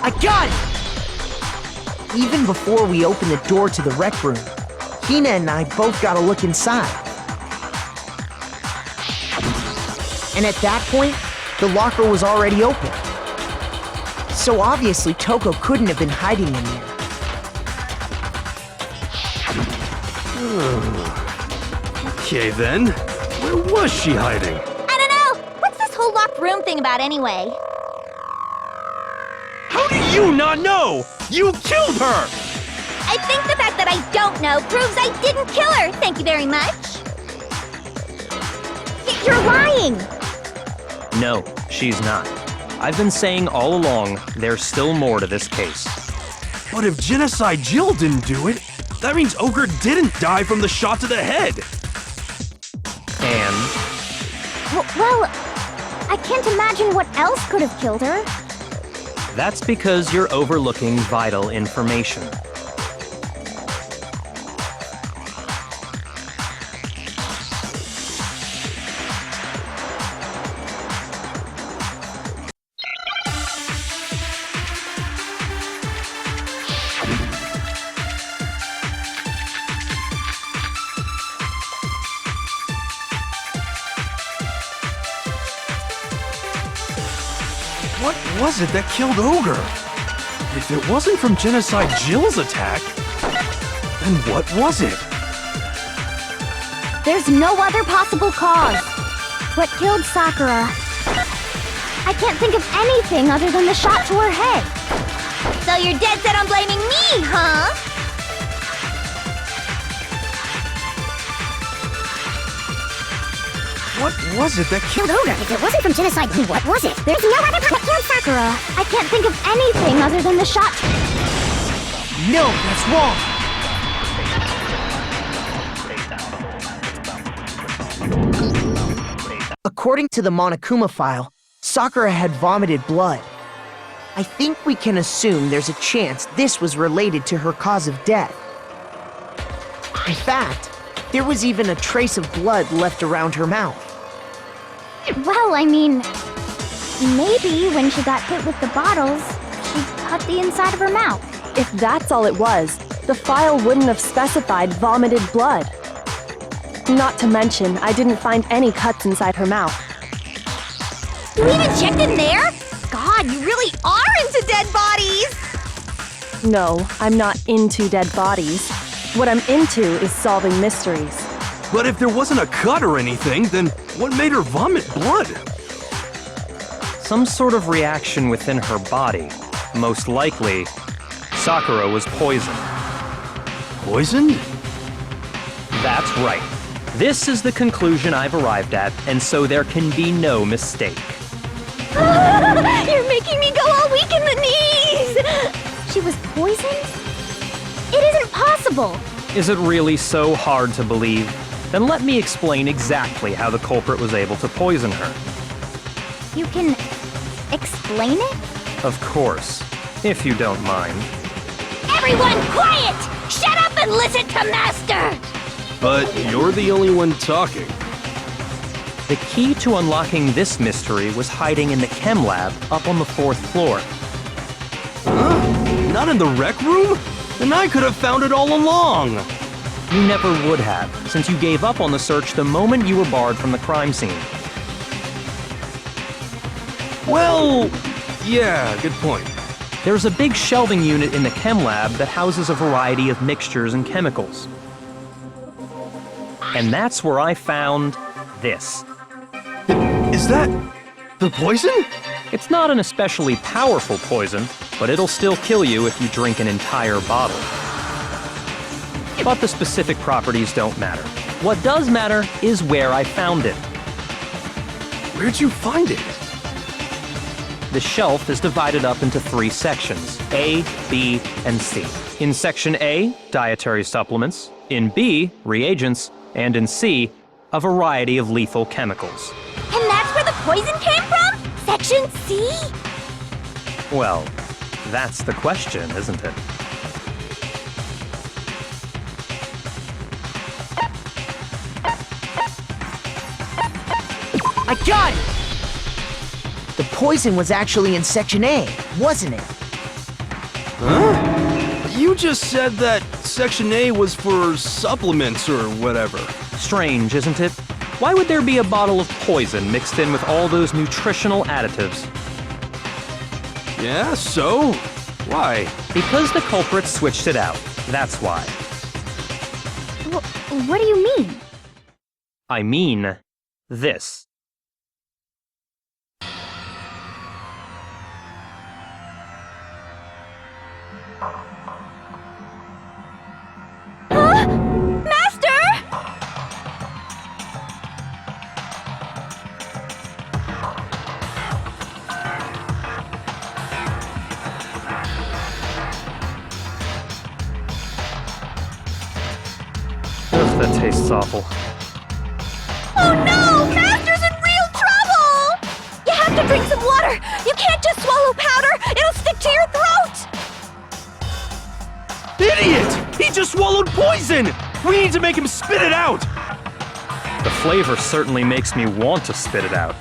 [SPEAKER 7] I got it! Even before we opened the door to the rec room, Hina and I both got a look inside. And at that point, the locker was already open. So obviously Toko couldn't have been hiding in there.
[SPEAKER 6] Okay then, where was she hiding?
[SPEAKER 3] I don't know. What's this whole locked room thing about anyway?
[SPEAKER 6] How do you not know? You killed her!
[SPEAKER 3] I think the fact that I don't know proves I didn't kill her. Thank you very much.
[SPEAKER 1] You're lying!
[SPEAKER 4] No, she's not. I've been saying all along, there's still more to this case.
[SPEAKER 6] But if Genocide Jill didn't do it, that means Ogre didn't die from the shot to the head.
[SPEAKER 4] And
[SPEAKER 1] Well, I can't imagine what else could have killed her.
[SPEAKER 4] that's because you're overlooking vital information.
[SPEAKER 6] What was it that killed Ogre? If it wasn't from Genocide Jill's attack, then what was it?
[SPEAKER 1] There's no other possible cause. What killed Sakura? I can't think of anything other than the shot to her head.
[SPEAKER 3] So you're dead set on blaming me, huh?
[SPEAKER 6] What was it that killed
[SPEAKER 1] Ogre. If it wasn't from Genocide, then what was it? There's no other what killed Sakura. I can't think of anything other than the shot.
[SPEAKER 7] No, that's wrong! According to the Monokuma file, Sakura had vomited blood. I think we can assume there's a chance this was related to her cause of death. In fact, there was even a trace of blood left around her mouth.
[SPEAKER 1] Well, I mean, maybe when she got hit with the bottles, she cut the inside of her mouth.
[SPEAKER 8] If that's all it was, the file wouldn't have specified vomited blood. Not to mention, I didn't find any cuts inside her mouth.
[SPEAKER 3] You even checked in there? God, you really are into dead bodies!
[SPEAKER 8] No, I'm not into dead bodies. What I'm into is solving mysteries.
[SPEAKER 6] But if there wasn't a cut or anything, then what made her vomit blood?
[SPEAKER 4] Some sort of reaction within her body. Most likely, Sakura was poisoned.
[SPEAKER 6] Poisoned?
[SPEAKER 4] That's right. This is the conclusion I've arrived at, and so there can be no mistake.
[SPEAKER 3] You're making me go all weak in the knees!
[SPEAKER 1] She was poisoned? It isn't possible.
[SPEAKER 4] Is it really so hard to believe? Then let me explain exactly how the culprit was able to poison her.
[SPEAKER 1] You can explain it?
[SPEAKER 4] Of course, if you don't mind.
[SPEAKER 3] Everyone, quiet! Shut up and listen to Master!
[SPEAKER 6] But you're the only one talking.
[SPEAKER 4] The key to unlocking this mystery was hiding in the Chemlab up on the 4th floor.
[SPEAKER 6] Huh? Not in the rec room? Then I could have found it all along!
[SPEAKER 4] You never would have, since you gave up on the search the moment you were barred from the crime scene.
[SPEAKER 6] Well, yeah, good point.
[SPEAKER 4] There's a big shelving unit in the Chemlab that houses a variety of mixtures and chemicals. And that's where I found this.
[SPEAKER 6] Is that the poison?
[SPEAKER 4] It's not an especially powerful poison, but it'll still kill you if you drink an entire bottle. But the specific properties don't matter. What does matter is where I found it.
[SPEAKER 6] Where'd you find it?
[SPEAKER 4] The shelf is divided up into 3 sections, A, B, and C. In Section A, dietary supplements. In B, reagents. And in C, a variety of lethal chemicals.
[SPEAKER 3] And that's where the poison came from? Section C?
[SPEAKER 4] Well, that's the question, isn't it?
[SPEAKER 7] I got it! The poison was actually in Section A, wasn't it?
[SPEAKER 6] Huh? You just said that Section A was for supplements or whatever.
[SPEAKER 4] Strange, isn't it? Why would there be a bottle of poison mixed in with all those nutritional additives?
[SPEAKER 6] Yeah, so? Why?
[SPEAKER 4] Because the culprit switched it out. That's why.
[SPEAKER 1] What do you mean?
[SPEAKER 4] I mean, this. that tastes awful.
[SPEAKER 3] Oh no! Master's in real trouble! You have to drink some water! You can't just swallow powder! It'll stick to your throat!
[SPEAKER 6] Idiot! He just swallowed poison! We need to make him spit it out!
[SPEAKER 4] The flavor certainly makes me want to spit it out.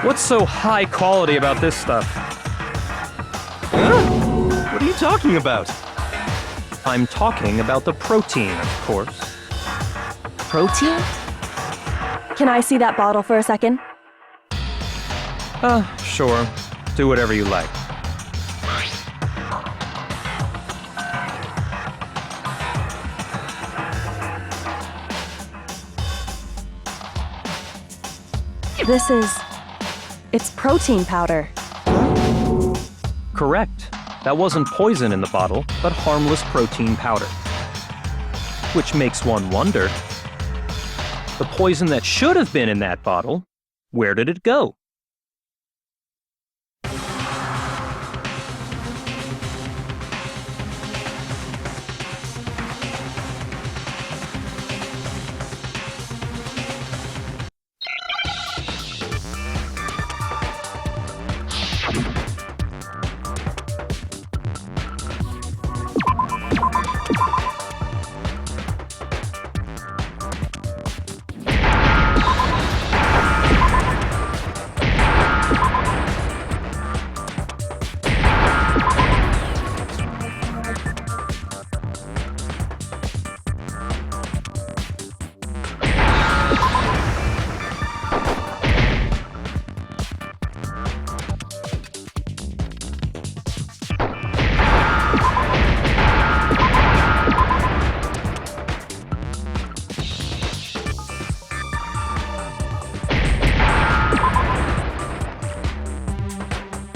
[SPEAKER 4] What's so high quality about this stuff?
[SPEAKER 6] Huh? What are you talking about?
[SPEAKER 4] I'm talking about the protein, of course.
[SPEAKER 7] Protein?
[SPEAKER 8] Can I see that bottle for a second?
[SPEAKER 4] Sure. Do whatever you like.
[SPEAKER 8] It's protein powder.
[SPEAKER 4] Correct. That wasn't poison in the bottle, but harmless protein powder. Which makes one wonder, the poison that should have been in that bottle, where did it go?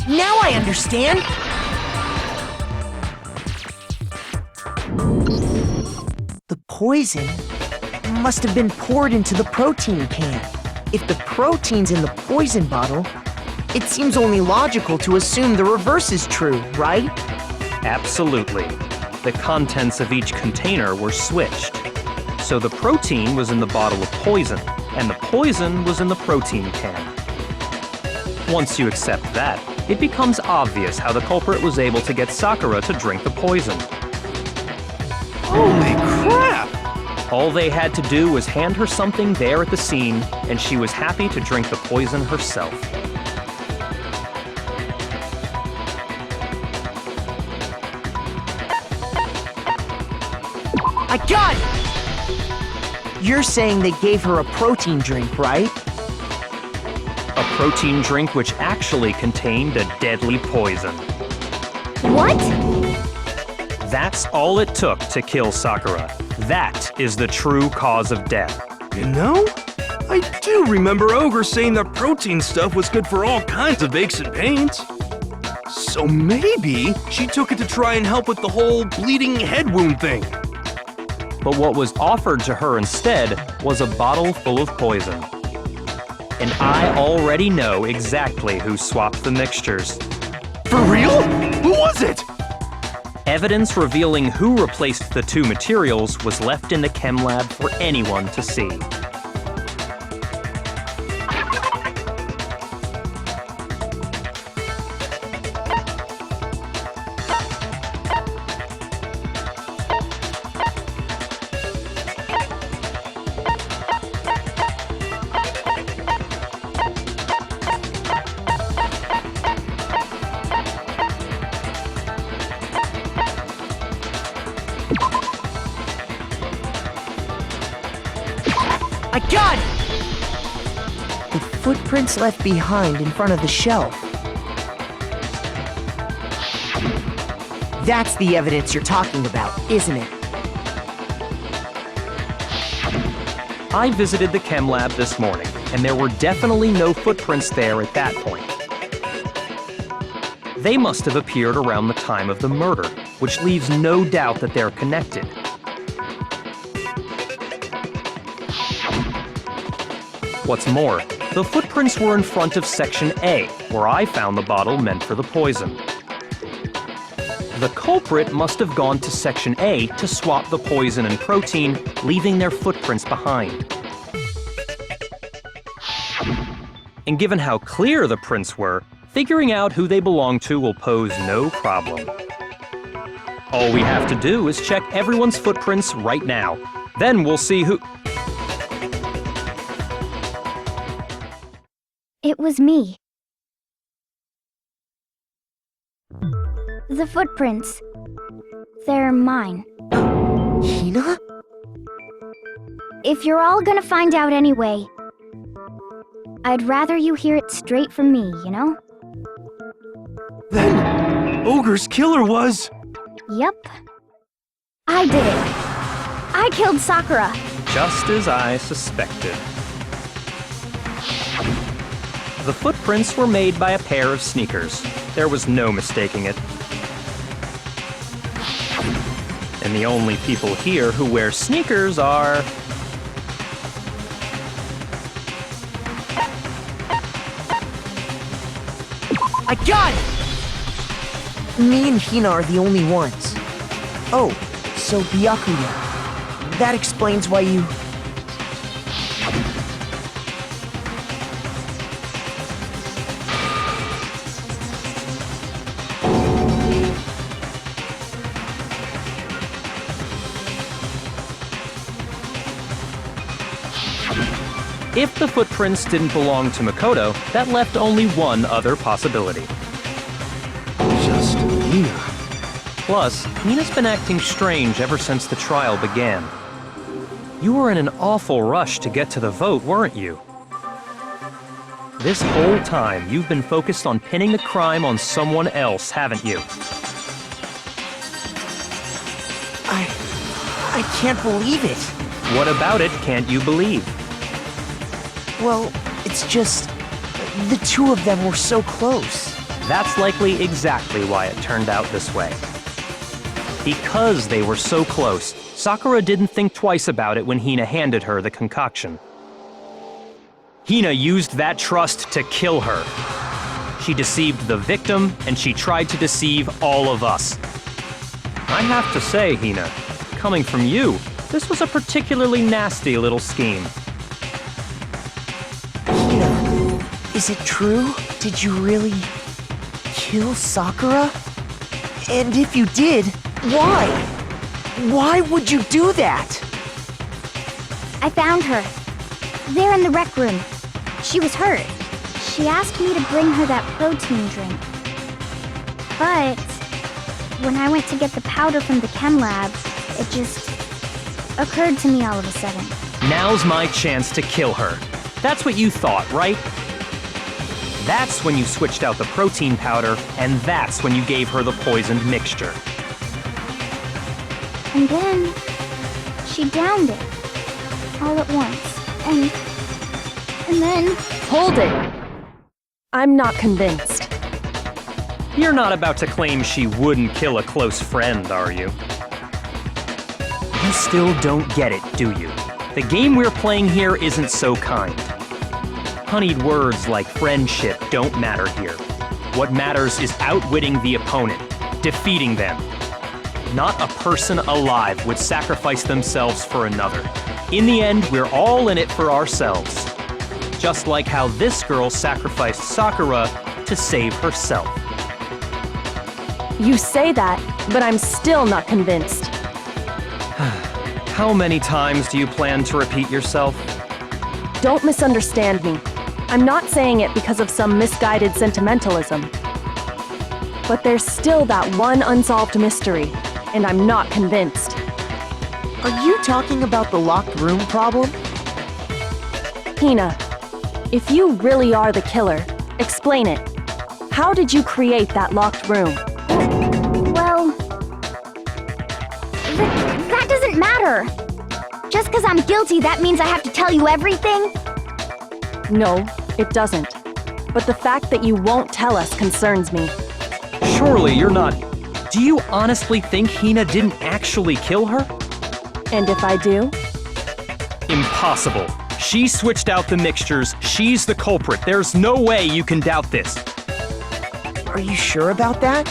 [SPEAKER 7] Now I understand! The poison must have been poured into the protein can. If the protein's in the poison bottle, it seems only logical to assume the reverse is true, right?
[SPEAKER 4] Absolutely. The contents of each container were switched. So the protein was in the bottle of poison, and the poison was in the protein can. Once you accept that, it becomes obvious how the culprit was able to get Sakura to drink the poison.
[SPEAKER 6] Holy crap!
[SPEAKER 4] All they had to do was hand her something there at the scene, and she was happy to drink the poison herself.
[SPEAKER 7] I got it! You're saying they gave her a protein drink, right?
[SPEAKER 4] A protein drink which actually contained a deadly poison.
[SPEAKER 1] What?
[SPEAKER 4] That's all it took to kill Sakura. That is the true cause of death.
[SPEAKER 6] You know, I do remember Ogre saying that protein stuff was good for all kinds of aches and pains. So maybe she took it to try and help with the whole bleeding head wound thing.
[SPEAKER 4] But what was offered to her instead was a bottle full of poison. And I already know exactly who swapped the mixtures.
[SPEAKER 6] For real? Who was it?
[SPEAKER 4] Evidence revealing who replaced the two materials was left in the Chemlab for anyone to see.
[SPEAKER 7] I got it! The footprints left behind in front of the shelf. That's the evidence you're talking about, isn't it?
[SPEAKER 4] I visited the Chemlab this morning, and there were definitely no footprints there at that point. They must have appeared around the time of the murder, which leaves no doubt that they're connected. What's more, the footprints were in front of Section A, where I found the bottle meant for the poison. The culprit must have gone to Section A to swap the poison and protein, leaving their footprints behind. And given how clear the prints were, figuring out who they belong to will pose no problem. All we have to do is check everyone's footprints right now. Then we'll see who...
[SPEAKER 1] It was me. The footprints. They're mine.
[SPEAKER 7] Hina?
[SPEAKER 1] If you're all gonna find out anyway, I'd rather you hear it straight from me, you know?
[SPEAKER 6] Then, Ogre's killer was...
[SPEAKER 1] Yep. I did it. I killed Sakura.
[SPEAKER 4] Just as I suspected. The footprints were made by a pair of sneakers. There was no mistaking it. And the only people here who wear sneakers are...
[SPEAKER 7] I got it! Me and Hina are the only ones. Oh, so Byakuya. That explains why you...
[SPEAKER 4] If the footprints didn't belong to Makoto, that left only one other possibility.
[SPEAKER 6] Just Hina.
[SPEAKER 4] Plus, Hina's been acting strange ever since the trial began. You were in an awful rush to get to the vote, weren't you? This whole time, you've been focused on pinning the crime on someone else, haven't you?
[SPEAKER 7] I can't believe it.
[SPEAKER 4] What about it can't you believe?
[SPEAKER 7] Well, it's just... the two of them were so close.
[SPEAKER 4] That's likely exactly why it turned out this way. Because they were so close, Sakura didn't think twice about it when Hina handed her the concoction. Hina used that trust to kill her. She deceived the victim, and she tried to deceive all of us. I have to say, Hina, coming from you, this was a particularly nasty little scheme.
[SPEAKER 7] Hina, is it true? Did you really kill Sakura? And if you did, why? Why would you do that?
[SPEAKER 1] I found her. There in the rec room. She was hurt. She asked me to bring her that protein drink. But when I went to get the powder from the Chemlab, it just occurred to me all of a sudden.
[SPEAKER 4] Now's my chance to kill her. That's what you thought, right? That's when you switched out the protein powder, and that's when you gave her the poisoned mixture.
[SPEAKER 1] And then she downed it all at once. And then...
[SPEAKER 8] Hold it! I'm not convinced.
[SPEAKER 4] You're not about to claim she wouldn't kill a close friend, are you? You still don't get it, do you? The game we're playing here isn't so kind. Honeyed words like friendship don't matter here. What matters is outwitting the opponent, defeating them. Not a person alive would sacrifice themselves for another. In the end, we're all in it for ourselves. Just like how this girl sacrificed Sakura to save herself.
[SPEAKER 8] You say that, but I'm still not convinced.
[SPEAKER 4] How many times do you plan to repeat yourself?
[SPEAKER 8] Don't misunderstand me. I'm not saying it because of some misguided sentimentalism. But there's still that one unsolved mystery, and I'm not convinced.
[SPEAKER 7] Are you talking about the locked room problem?
[SPEAKER 8] Hina, if you really are the killer, explain it. How did you create that locked room?
[SPEAKER 1] Well... that doesn't matter. Just because I'm guilty, that means I have to tell you everything?
[SPEAKER 8] No, it doesn't. But the fact that you won't tell us concerns me.
[SPEAKER 4] Surely you're not... Do you honestly think Hina didn't actually kill her?
[SPEAKER 8] And if I do?
[SPEAKER 4] Impossible. She switched out the mixtures. She's the culprit. There's no way you can doubt this.
[SPEAKER 7] Are you sure about that?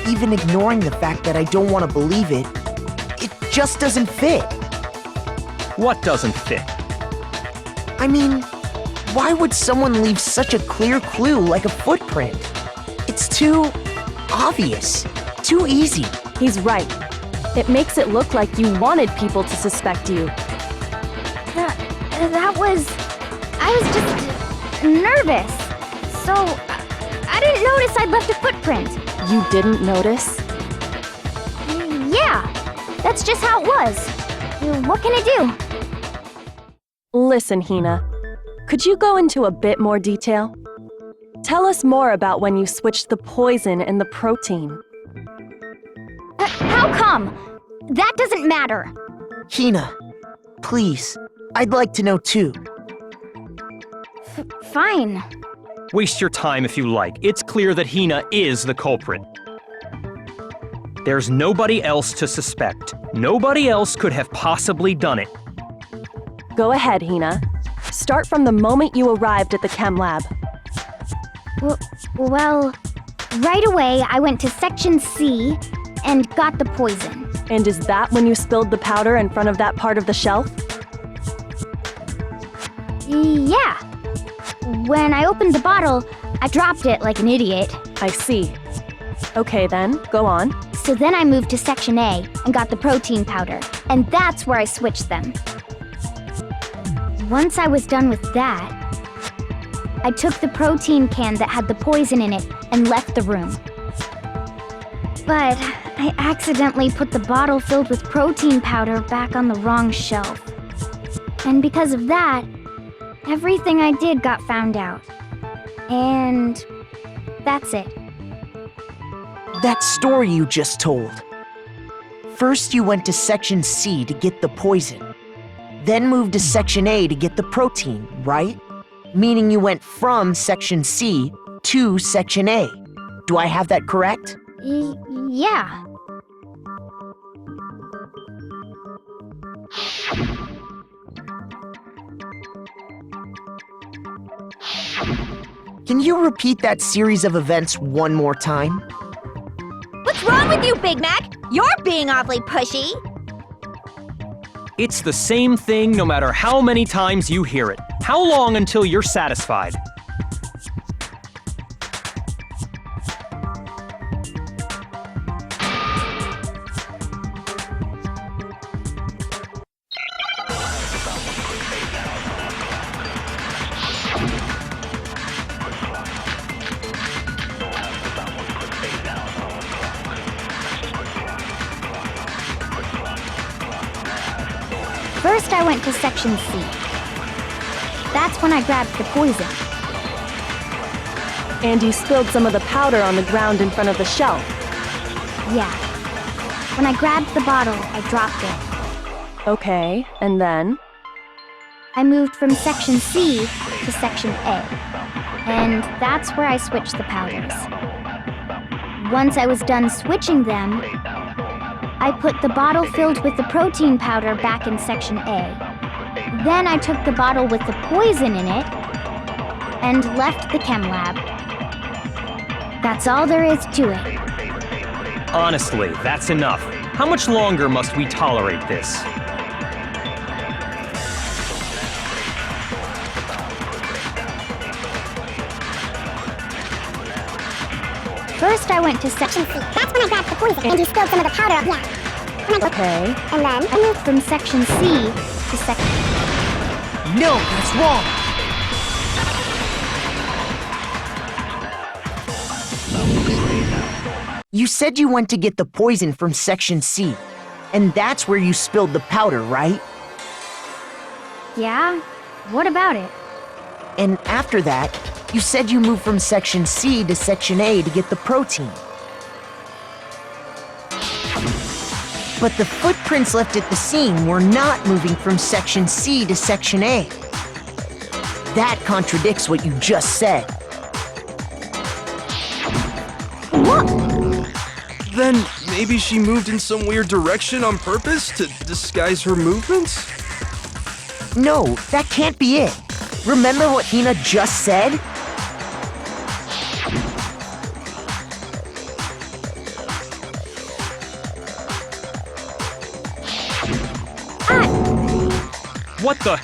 [SPEAKER 7] even ignoring the fact that I don't want to believe it, it just doesn't fit.
[SPEAKER 4] What doesn't fit?
[SPEAKER 7] I mean, why would someone leave such a clear clue like a footprint? It's too obvious, too easy.
[SPEAKER 8] He's right. It makes it look like you wanted people to suspect you.
[SPEAKER 1] I was just nervous. So, I didn't notice I'd left a footprint.
[SPEAKER 8] You didn't notice?
[SPEAKER 1] Yeah, that's just how it was. What can I do?
[SPEAKER 8] Listen, Hina. Could you go into a bit more detail? Tell us more about when you switched the poison and the protein.
[SPEAKER 1] How come? That doesn't matter.
[SPEAKER 7] Hina, please, I'd like to know too.
[SPEAKER 1] Fine.
[SPEAKER 4] Waste your time if you like. It's clear that Hina is the culprit. There's nobody else to suspect. Nobody else could have possibly done it.
[SPEAKER 8] Go ahead, Hina. Start from the moment you arrived at the Chemlab.
[SPEAKER 1] Well, right away I went to Section C and got the poison.
[SPEAKER 8] And is that when you spilled the powder in front of that part of the shelf?
[SPEAKER 1] Yeah. When I opened the bottle, I dropped it like an idiot.
[SPEAKER 8] I see. Okay then, go on.
[SPEAKER 1] So then I moved to Section A and got the protein powder, and that's where I switched them. Once I was done with that, I took the protein can that had the poison in it and left the room. But I accidentally put the bottle filled with protein powder back on the wrong shelf. And because of that, everything I did got found out. And that's it.
[SPEAKER 7] That story you just told. First you went to Section C to get the poison, then moved to Section A to get the protein, right? Meaning you went from Section C to Section A. Do I have that correct?
[SPEAKER 1] Yeah.
[SPEAKER 7] Can you repeat that series of events one more time?
[SPEAKER 3] What's wrong with you, Big Mac? You're being awfully pushy.
[SPEAKER 4] It's the same thing no matter how many times you hear it. How long until you're satisfied?
[SPEAKER 1] First I went to Section C. That's when I grabbed the poison.
[SPEAKER 8] And you spilled some of the powder on the ground in front of the shelf.
[SPEAKER 1] Yeah. When I grabbed the bottle, I dropped it.
[SPEAKER 8] Okay, and then?
[SPEAKER 1] I moved from Section C to Section A. And that's where I switched the powders. Once I was done switching them, I put the bottle filled with the protein powder back in Section A. Then I took the bottle with the poison in it and left the Chemlab. That's all there is to it.
[SPEAKER 4] Honestly, that's enough. How much longer must we tolerate this?
[SPEAKER 1] First I went to Section C.
[SPEAKER 9] That's when I grabbed the poison and you spilled some of the powder. Yeah.
[SPEAKER 8] Okay.
[SPEAKER 9] And then
[SPEAKER 1] I moved from Section C to Section...
[SPEAKER 7] No, that's wrong! You said you went to get the poison from Section C, and that's where you spilled the powder, right?
[SPEAKER 1] Yeah? What about it?
[SPEAKER 7] And after that, you said you moved from Section C to Section A to get the protein. But the footprints left at the scene were not moving from Section C to Section A. That contradicts what you just said.
[SPEAKER 6] Then maybe she moved in some weird direction on purpose to disguise her movements?
[SPEAKER 7] No, that can't be it. Remember what Hina just said?
[SPEAKER 4] What the?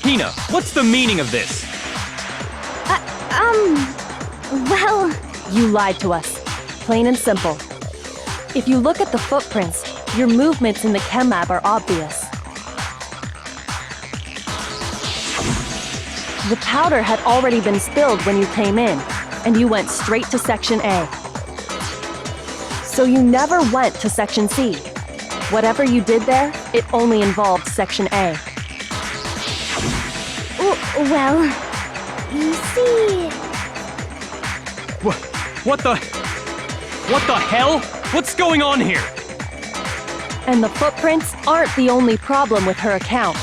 [SPEAKER 4] Hina, what's the meaning of this?
[SPEAKER 1] Well,
[SPEAKER 8] You lied to us. Plain and simple. If you look at the footprints, your movements in the Chemlab are obvious. The powder had already been spilled when you came in, and you went straight to Section A. So you never went to Section C. Whatever you did there, it only involved Section A.
[SPEAKER 1] well, you see...
[SPEAKER 4] What the hell? What's going on here?
[SPEAKER 8] And the footprints aren't the only problem with her account.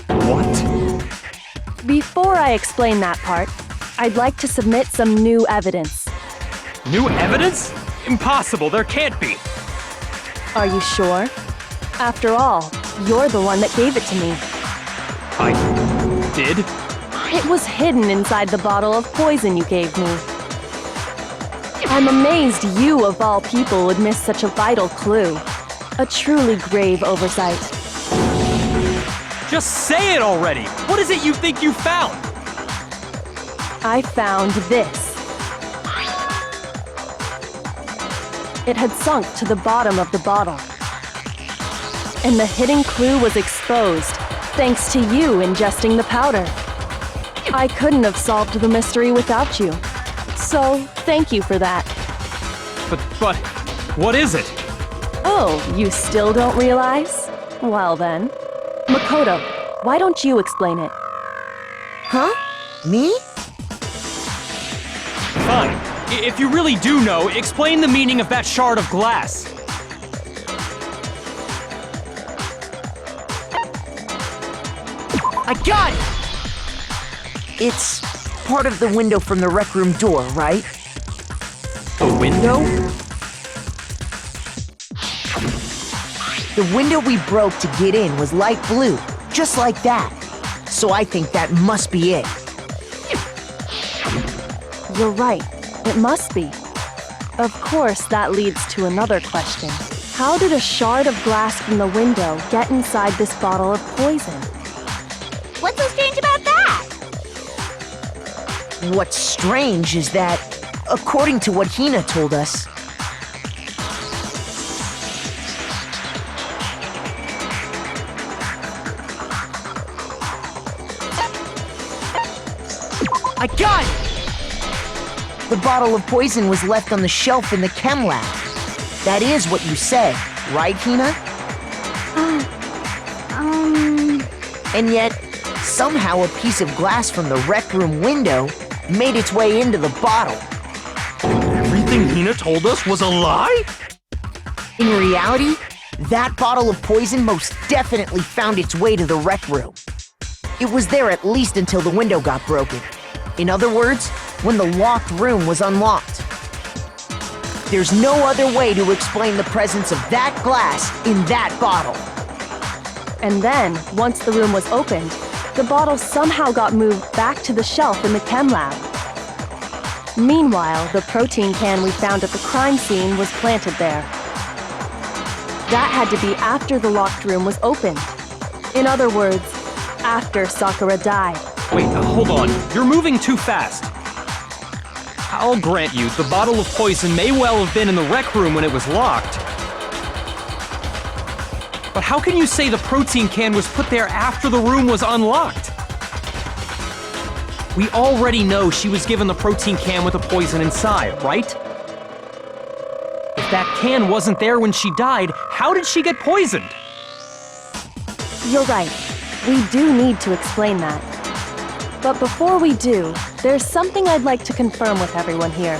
[SPEAKER 4] What?
[SPEAKER 8] Before I explain that part, I'd like to submit some new evidence.
[SPEAKER 4] New evidence? Impossible, there can't be.
[SPEAKER 8] Are you sure? After all, you're the one that gave it to me.
[SPEAKER 4] I did?
[SPEAKER 8] It was hidden inside the bottle of poison you gave me. I'm amazed you, of all people, would miss such a vital clue. A truly grave oversight.
[SPEAKER 4] Just say it already! What is it you think you found?
[SPEAKER 8] I found this. It had sunk to the bottom of the bottle. And the hidden clue was exposed, thanks to you ingesting the powder. I couldn't have solved the mystery without you. So, thank you for that.
[SPEAKER 4] But, what is it?
[SPEAKER 8] Oh, you still don't realize? Well then. Makoto, why don't you explain it?
[SPEAKER 7] Huh? Me?
[SPEAKER 4] Fine. If you really do know, explain the meaning of that shard of glass.
[SPEAKER 7] I got it! It's part of the window from the rec room door, right?
[SPEAKER 4] The window?
[SPEAKER 7] The window we broke to get in was light blue, just like that. So I think that must be it.
[SPEAKER 8] You're right. It must be. Of course, that leads to another question. How did a shard of glass from the window get inside this bottle of poison?
[SPEAKER 3] What's so strange about that?
[SPEAKER 7] What's strange is that, according to what Hina told us, I got it! The bottle of poison was left on the shelf in the Chemlab. That is what you said, right, Hina? And yet, somehow a piece of glass from the rec room window made its way into the bottle.
[SPEAKER 6] Everything Hina told us was a lie?
[SPEAKER 7] In reality, that bottle of poison most definitely found its way to the rec room. It was there at least until the window got broken. In other words, when the locked room was unlocked. There's no other way to explain the presence of that glass in that bottle.
[SPEAKER 8] And then, once the room was opened, the bottle somehow got moved back to the shelf in the Chemlab. Meanwhile, the protein can we found at the crime scene was planted there. That had to be after the locked room was opened. In other words, after Sakura died.
[SPEAKER 4] Wait, hold on. You're moving too fast. I'll grant you, the bottle of poison may well have been in the rec room when it was locked. But how can you say the protein can was put there after the room was unlocked? We already know she was given the protein can with the poison inside, right? If that can wasn't there when she died, how did she get poisoned?
[SPEAKER 8] You're right. We do need to explain that. But before we do, there's something I'd like to confirm with everyone here.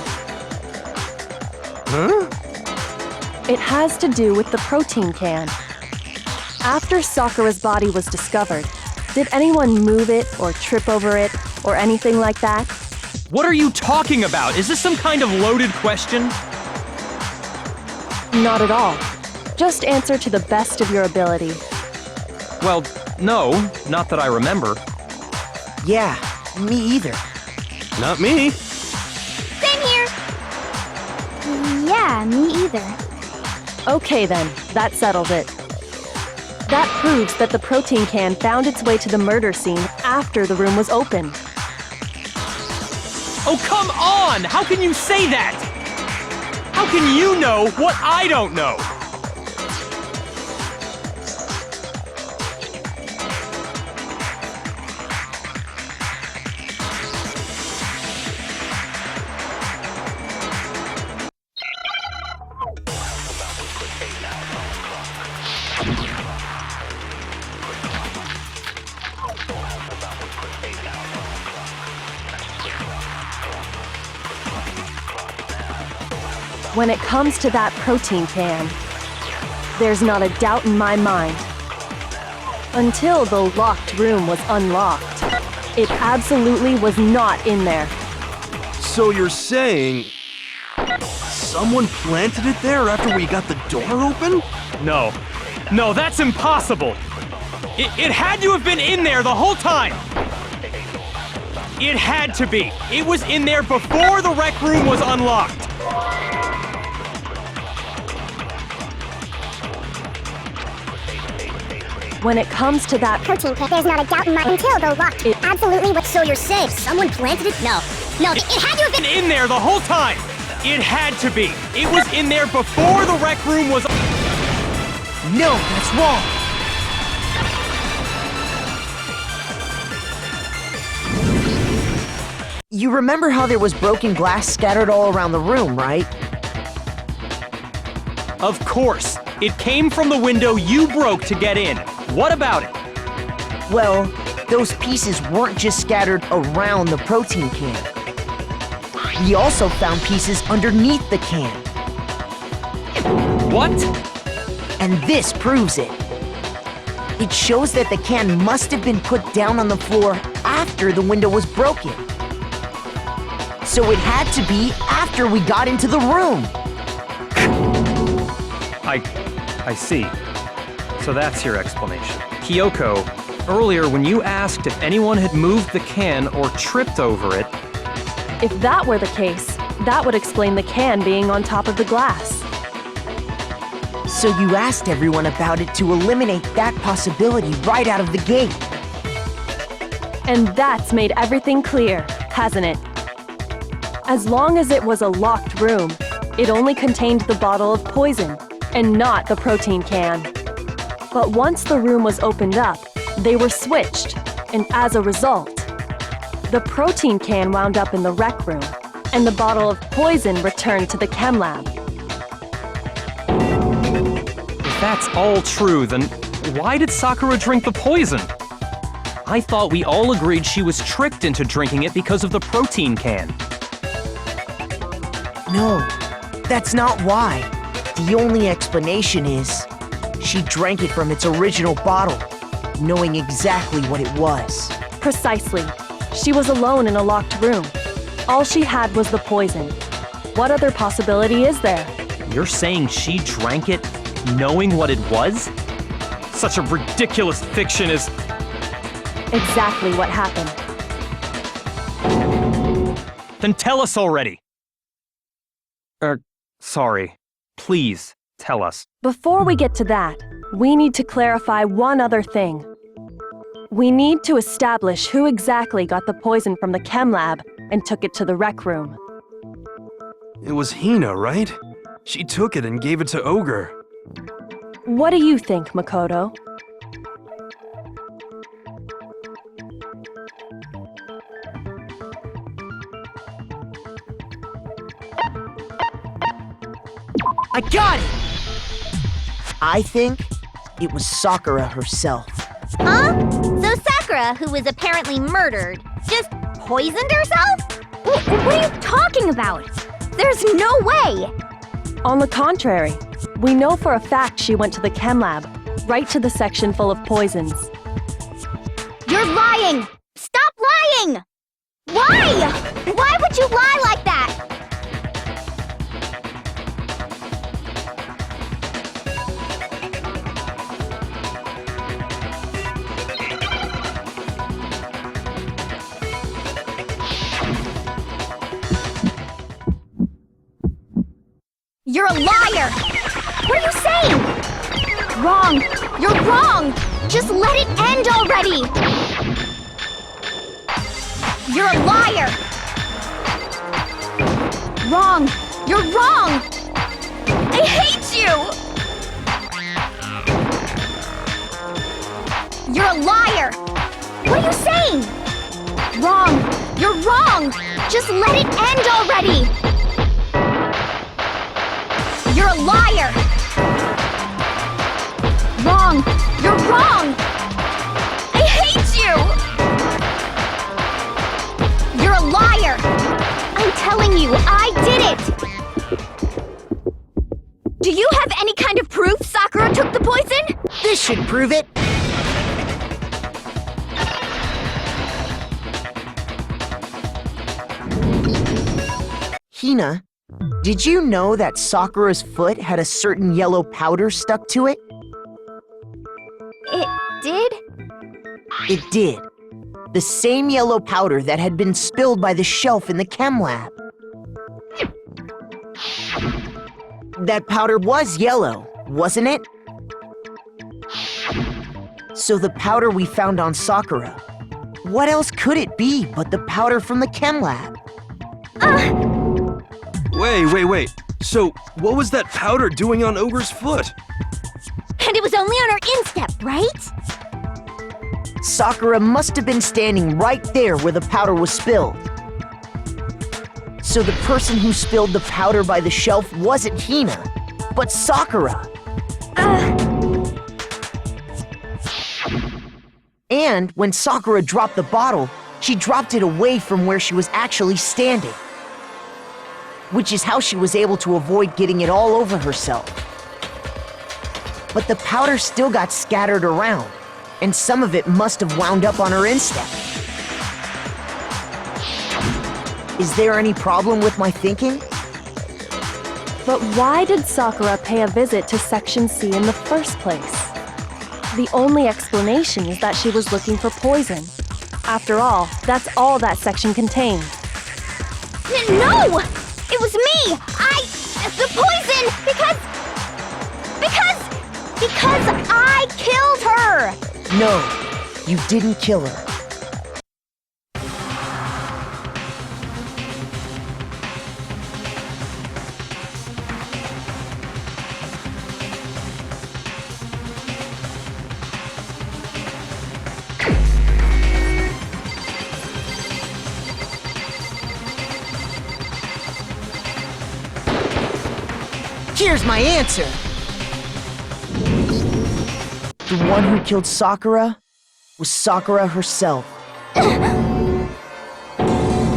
[SPEAKER 6] Huh?
[SPEAKER 8] It has to do with the protein can. After Sakura's body was discovered, did anyone move it or trip over it or anything like that?
[SPEAKER 4] What are you talking about? Is this some kind of loaded question?
[SPEAKER 8] Not at all. Just answer to the best of your ability.
[SPEAKER 4] Well, no, not that I remember.
[SPEAKER 7] Yeah, me either.
[SPEAKER 6] Not me.
[SPEAKER 3] Same here.
[SPEAKER 1] Yeah, me either.
[SPEAKER 8] Okay then, that settles it. That proves that the protein can found its way to the murder scene after the room was opened.
[SPEAKER 4] Oh, come on! How can you say that? How can you know what I don't know?
[SPEAKER 8] When it comes to that protein can, there's not a doubt in my mind. Until the locked room was unlocked, it absolutely was not in there.
[SPEAKER 6] So you're saying someone planted it there after we got the door open?
[SPEAKER 4] No. No, that's impossible! It had to have been in there the whole time! It had to be! It was in there before the rec room was unlocked!
[SPEAKER 8] When it comes to that
[SPEAKER 9] Protein can, there's not a doubt in my until the locked. Absolutely what so you're saying. Someone planted it? No. No, it had to have been
[SPEAKER 4] In there the whole time! It had to be! It was in there before the rec room was...
[SPEAKER 7] No, that's wrong. You remember how there was broken glass scattered all around the room, right?
[SPEAKER 4] Of course! It came from the window you broke to get in. What about it?
[SPEAKER 7] Well, those pieces weren't just scattered around the protein can. We also found pieces underneath the can.
[SPEAKER 4] What?
[SPEAKER 7] And this proves it. It shows that the can must have been put down on the floor after the window was broken. So it had to be after we got into the room.
[SPEAKER 4] I see. So that's your explanation. Kyoko, earlier when you asked if anyone had moved the can or tripped over it,
[SPEAKER 8] If that were the case, that would explain the can being on top of the glass.
[SPEAKER 7] So you asked everyone about it to eliminate that possibility right out of the gate.
[SPEAKER 8] And that's made everything clear, hasn't it? As long as it was a locked room, it only contained the bottle of poison, and not the protein can. But once the room was opened up, they were switched, and as a result, the protein can wound up in the rec room, and the bottle of poison returned to the Chemlab.
[SPEAKER 4] if that's all true, then why did Sakura drink the poison? I thought we all agreed she was tricked into drinking it because of the protein can.
[SPEAKER 7] No, that's not why. The only explanation is she drank it from its original bottle, knowing exactly what it was.
[SPEAKER 8] Precisely. She was alone in a locked room. All she had was the poison. What other possibility is there?
[SPEAKER 4] You're saying she drank it knowing what it was? Such a ridiculous fiction is...
[SPEAKER 8] Exactly what happened.
[SPEAKER 4] Then tell us already. Sorry. Please, tell us.
[SPEAKER 8] Before we get to that, we need to clarify one other thing. We need to establish who exactly got the poison from the Chemlab and took it to the rec room.
[SPEAKER 6] It was Hina, right? She took it and gave it to Ogre.
[SPEAKER 8] What do you think, Makoto?
[SPEAKER 7] I got it! I think it was Sakura herself.
[SPEAKER 3] Huh? So Sakura, who was apparently murdered, just poisoned herself?
[SPEAKER 1] What are you talking about? There's no way!
[SPEAKER 8] On the contrary, we know for a fact she went to the Chemlab, right to the section full of poisons.
[SPEAKER 1] You're lying! Stop lying! Why? Why would you lie like that?
[SPEAKER 3] You're a liar!
[SPEAKER 1] What are you saying?
[SPEAKER 3] Wrong! You're wrong! Just let it end already! You're a liar! Wrong! You're wrong! I hate you! You're a liar! What are you saying? Wrong! You're wrong! Just let it end already! You're a liar! Wrong! You're wrong! I hate you! You're a liar! I'm telling you, I did it! Do you have any kind of proof Sakura took the poison?
[SPEAKER 7] This should prove it. Hina, did you know that Sakura's foot had a certain yellow powder stuck to it?
[SPEAKER 3] It did?
[SPEAKER 7] It did. The same yellow powder that had been spilled by the shelf in the Chemlab. That powder was yellow, wasn't it? So the powder we found on Sakura, what else could it be but the powder from the Chemlab?
[SPEAKER 6] Wait. So, what was that powder doing on Ogre's foot?
[SPEAKER 3] And it was only on her instep, right?
[SPEAKER 7] Sakura must have been standing right there where the powder was spilled. So the person who spilled the powder by the shelf wasn't Hina, but Sakura. And when Sakura dropped the bottle, she dropped it away from where she was actually standing, which is how she was able to avoid getting it all over herself. But the powder still got scattered around, and some of it must have wound up on her instep. Is there any problem with my thinking?
[SPEAKER 8] But why did Sakura pay a visit to Section C in the first place? The only explanation is that she was looking for poison. After all, that's all that section contained.
[SPEAKER 3] No! It was me! The poison! Because I killed her!
[SPEAKER 7] No, you didn't kill her. Here's my answer. The one who killed Sakura was Sakura herself.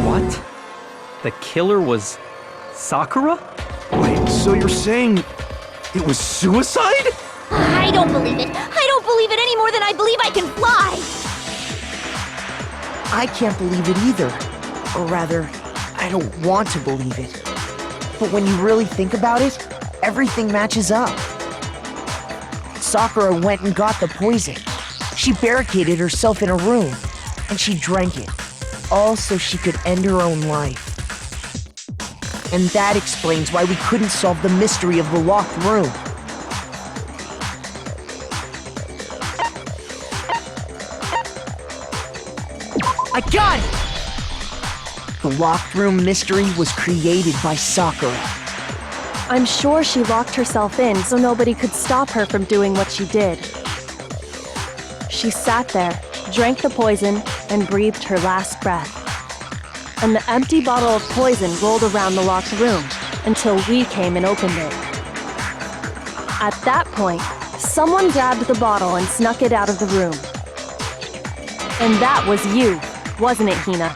[SPEAKER 4] What? The killer was Sakura?
[SPEAKER 6] Wait, so you're saying it was suicide?
[SPEAKER 3] I don't believe it. I don't believe it any more than I believe I can fly.
[SPEAKER 7] I can't believe it either. Or rather, I don't want to believe it. But when you really think about it, everything matches up. Sakura went and got the poison. She barricaded herself in a room, and she drank it, all so she could end her own life. And that explains why we couldn't solve the mystery of the locked room. I got it! The locked room mystery was created by Sakura.
[SPEAKER 8] I'm sure she locked herself in so nobody could stop her from doing what she did. She sat there, drank the poison, and breathed her last breath. And the empty bottle of poison rolled around the locked room until we came and opened it. At that point, someone grabbed the bottle and snuck it out of the room. And that was you, wasn't it, Hina?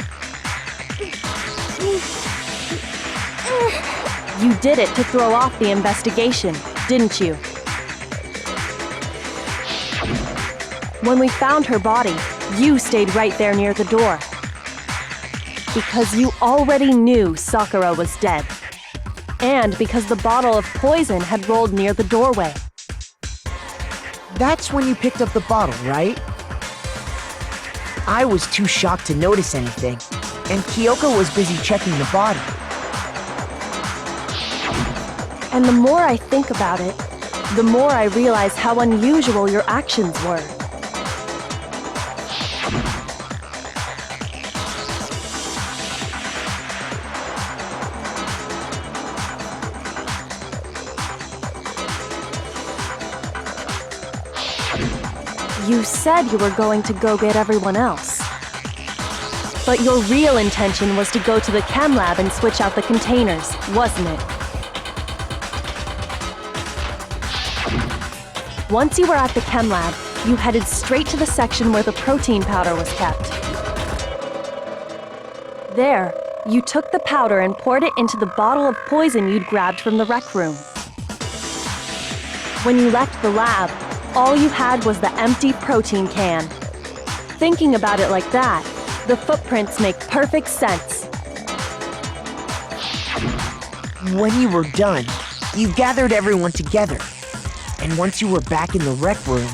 [SPEAKER 8] You did it to throw off the investigation, didn't you? When we found her body, you stayed right there near the door. Because you already knew Sakura was dead. And because the bottle of poison had rolled near the doorway.
[SPEAKER 7] That's when you picked up the bottle, right? I was too shocked to notice anything, and Kyoko was busy checking the body.
[SPEAKER 8] And the more I think about it, the more I realize how unusual your actions were. You said you were going to go get everyone else. But your real intention was to go to the Chemlab and switch out the containers, wasn't it? Once you were at the Chemlab, you headed straight to the section where the protein powder was kept. There, you took the powder and poured it into the bottle of poison you'd grabbed from the rec room. When you left the lab, all you had was the empty protein can. Thinking about it like that, the footprints make perfect sense.
[SPEAKER 7] When you were done, you gathered everyone together. And once you were back in the rec room,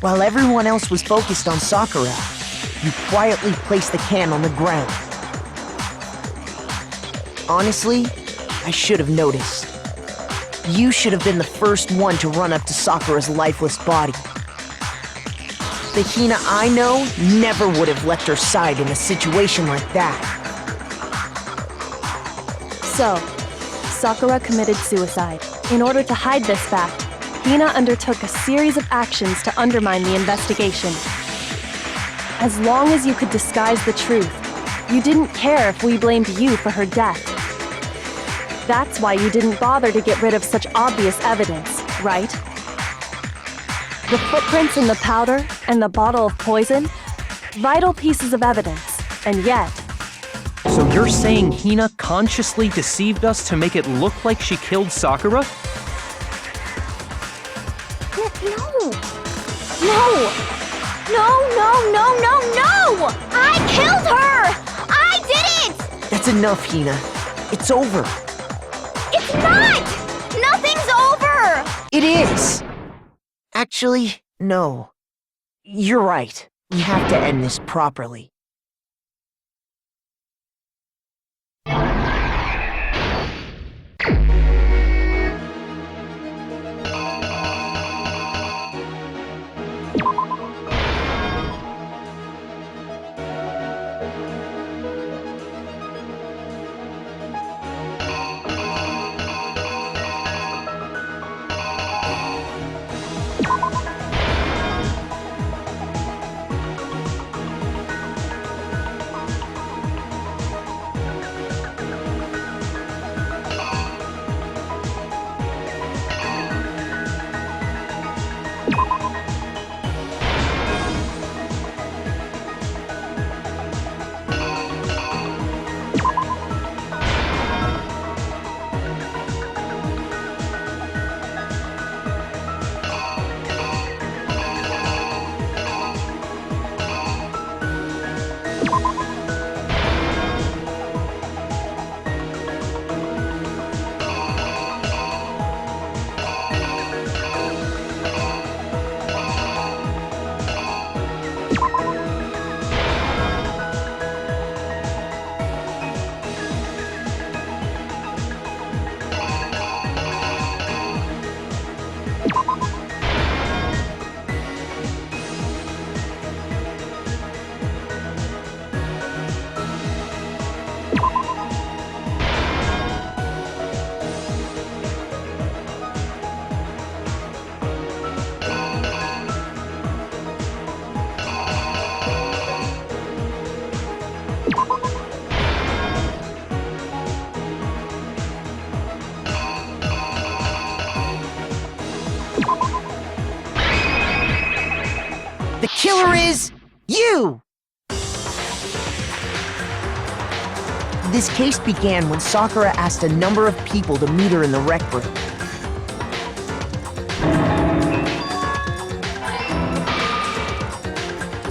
[SPEAKER 7] while everyone else was focused on Sakura, you quietly placed the can on the ground. Honestly, I should have noticed. You should have been the first one to run up to Sakura's lifeless body. The Hina I know never would have left her side in a situation like that.
[SPEAKER 8] So, Sakura committed suicide. In order to hide this fact, Hina undertook a series of actions to undermine the investigation. As long as you could disguise the truth, you didn't care if we blamed you for her death. That's why you didn't bother to get rid of such obvious evidence, right? The footprints in the powder and the bottle of poison? Vital pieces of evidence, and yet...
[SPEAKER 4] So you're saying Hina consciously deceived us to make it look like she killed Sakura?
[SPEAKER 3] No! I killed her! I did it!
[SPEAKER 7] That's enough, Hina. It's over.
[SPEAKER 3] It's not! Nothing's over!
[SPEAKER 7] It is! Actually, no. You're right. We have to end this properly. The killer is you! This case began when Sakura asked a number of people to meet her in the rec room.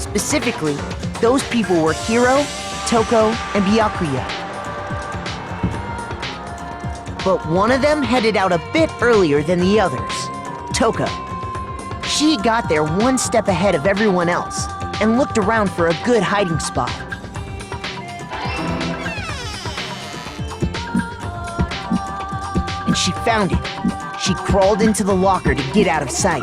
[SPEAKER 7] Specifically, those people were Hiro, Toko, and Byakuya. But one of them headed out a bit earlier than the others. Toko. She got there one step ahead of everyone else and looked around for a good hiding spot. And she found it. She crawled into the locker to get out of sight.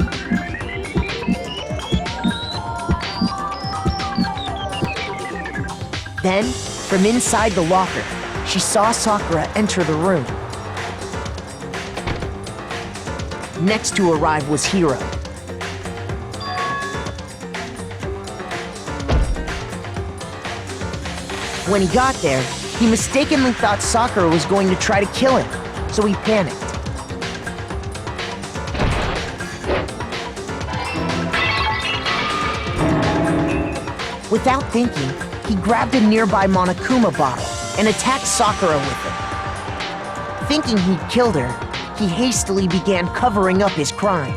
[SPEAKER 7] Then, from inside the locker, she saw Sakura enter the room. Next to arrive was Hiro. When he got there, he mistakenly thought Sakura was going to try to kill him, so he panicked. Without thinking, he grabbed a nearby Monokuma bottle and attacked Sakura with it. Thinking he'd killed her, he hastily began covering up his crime.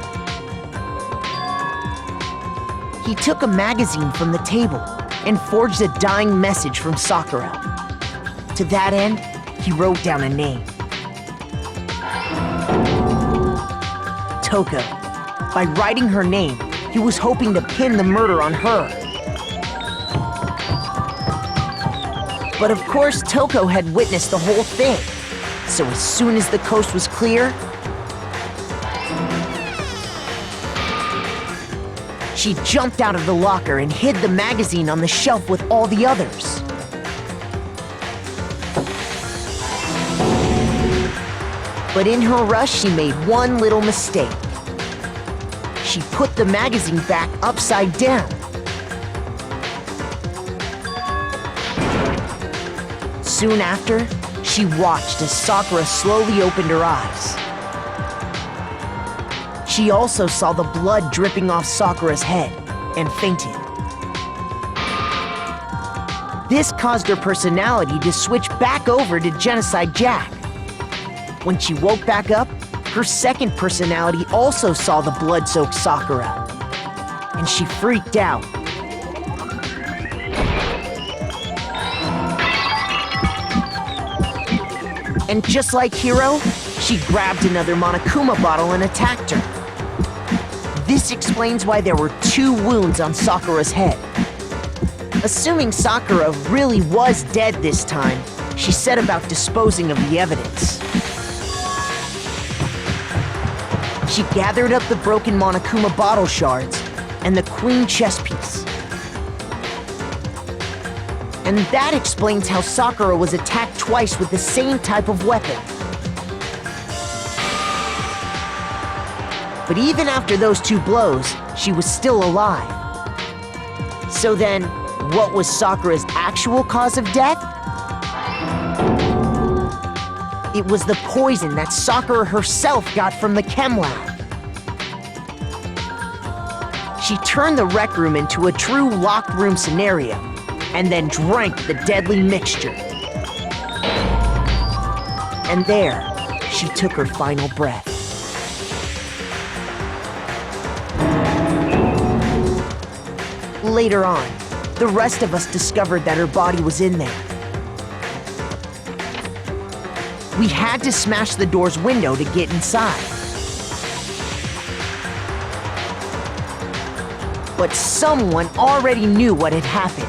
[SPEAKER 7] He took a magazine from the table and forged a dying message from Sakura. To that end, he wrote down a name. Toko. By writing her name, he was hoping to pin the murder on her. But of course, Toko had witnessed the whole thing. So as soon as the coast was clear, she jumped out of the locker and hid the magazine on the shelf with all the others. But in her rush, she made one little mistake. She put the magazine back upside down. Soon after, she watched as Sakura slowly opened her eyes. She also saw the blood dripping off Sakura's head and fainted. This caused her personality to switch back over to Genocide Jack. When she woke back up, her second personality also saw the blood-soaked Sakura, and she freaked out. And just like Hiro, she grabbed another Monokuma bottle and attacked her. This explains why there were 2 wounds on Sakura's head. Assuming Sakura really was dead this time, she set about disposing of the evidence. She gathered up the broken Monokuma bottle shards and the queen chess piece. And that explains how Sakura was attacked twice with the same type of weapon. But even after those 2 blows, she was still alive. So then, what was Sakura's actual cause of death? It was the poison that Sakura herself got from the Chemlab. She turned the rec room into a true locked room scenario, and then drank the deadly mixture. And there, she took her final breath. Later on, the rest of us discovered that her body was in there. We had to smash the door's window to get inside. But someone already knew what had happened.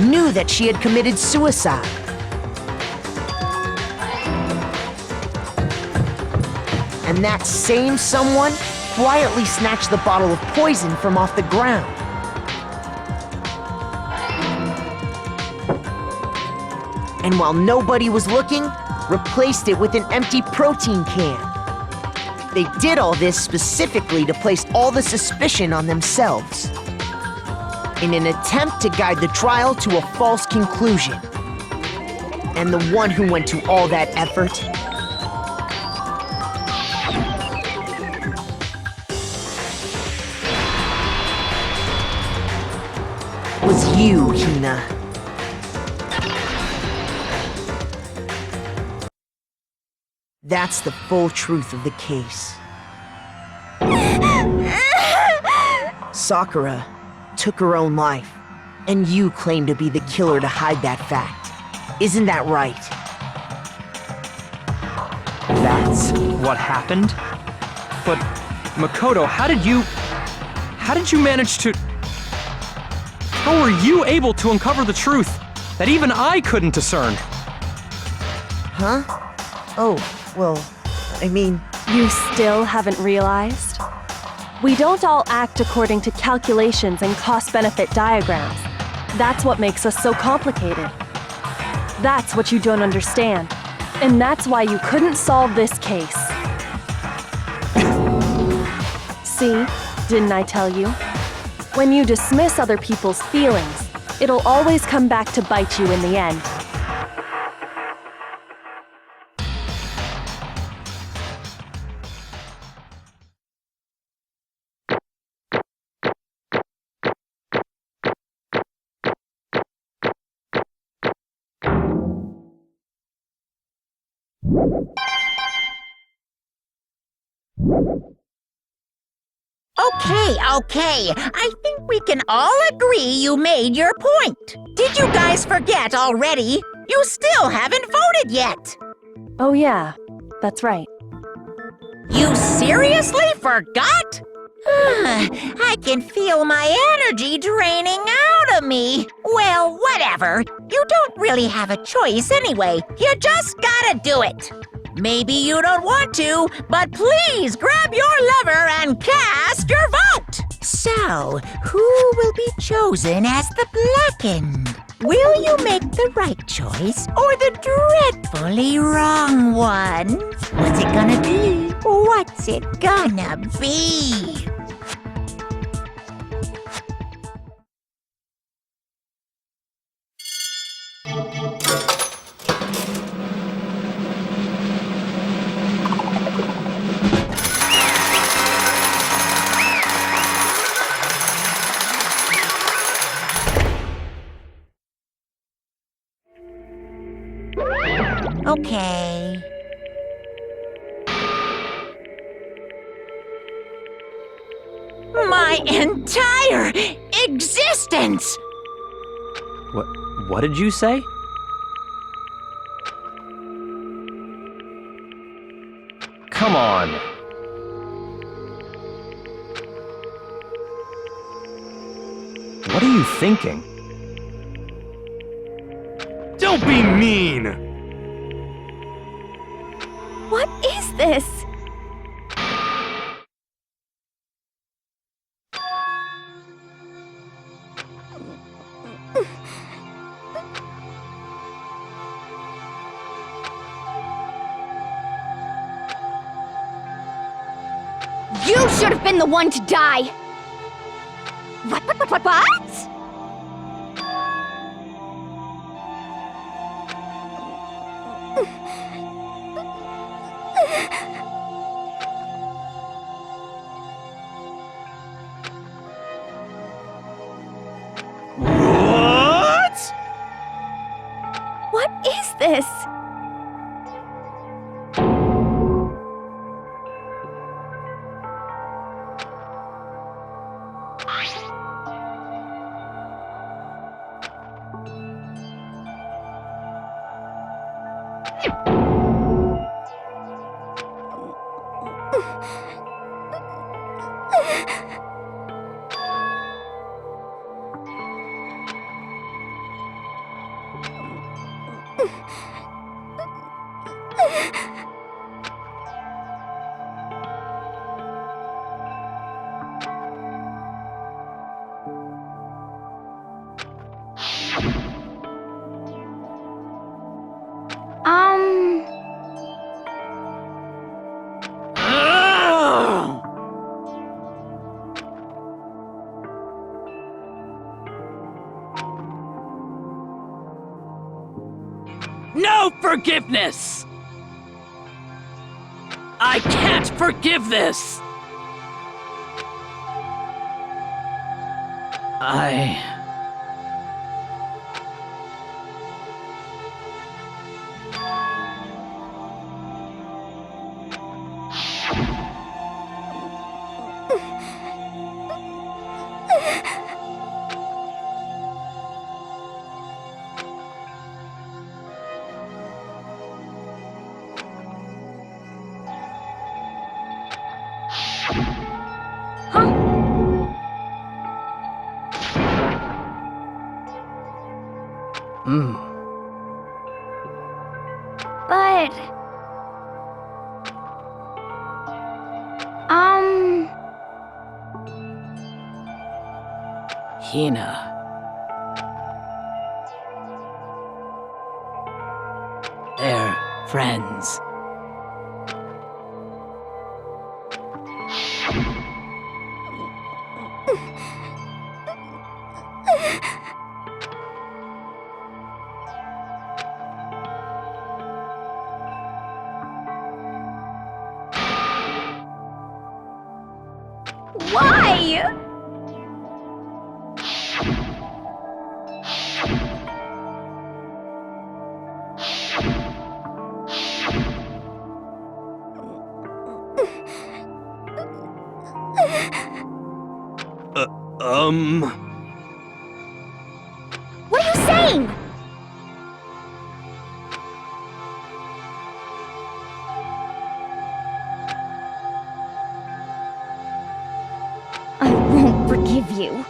[SPEAKER 7] Knew that she had committed suicide. And that same someone quietly snatched the bottle of poison from off the ground. And while nobody was looking, replaced it with an empty protein can. They did all this specifically to place all the suspicion on themselves, in an attempt to guide the trial to a false conclusion. And the one who went to all that effort was you, Hina. That's the full truth of the case. Sakura took her own life, and you claim to be the killer to hide that fact. Isn't that right?
[SPEAKER 4] That's what happened? But Makoto, how did you manage to... How were you able to uncover the truth that even I couldn't discern?
[SPEAKER 7] Huh? Oh, well, I mean...
[SPEAKER 8] You still haven't realized? We don't all act according to calculations and cost-benefit diagrams. That's what makes us so complicated. That's what you don't understand. And that's why you couldn't solve this case. See? Didn't I tell you? When you dismiss other people's feelings, it'll always come back to bite you in the end.
[SPEAKER 2] Okay. I think we can all agree you made your point. Did you guys forget already? You still haven't voted yet.
[SPEAKER 8] Oh yeah, that's right.
[SPEAKER 2] You seriously forgot? I can feel my energy draining out of me. Well, whatever. You don't really have a choice anyway. You just gotta do it. Maybe you don't want to, but please grab your lever and cast your vote. So, who will be chosen as the blackened? Will you make the right choice or the dreadfully wrong one? What's it gonna be? What's it gonna be? Okay. My entire existence!
[SPEAKER 4] What did you say? Come on. What are you thinking?
[SPEAKER 6] Don't be mean!
[SPEAKER 3] What is this? You should have been the one to die! What?
[SPEAKER 6] What?
[SPEAKER 3] What is this?
[SPEAKER 10] No forgiveness! I can't forgive this!
[SPEAKER 1] But...
[SPEAKER 10] Hina. They're friends.
[SPEAKER 3] Why?
[SPEAKER 1] What are you saying? I won't forgive you.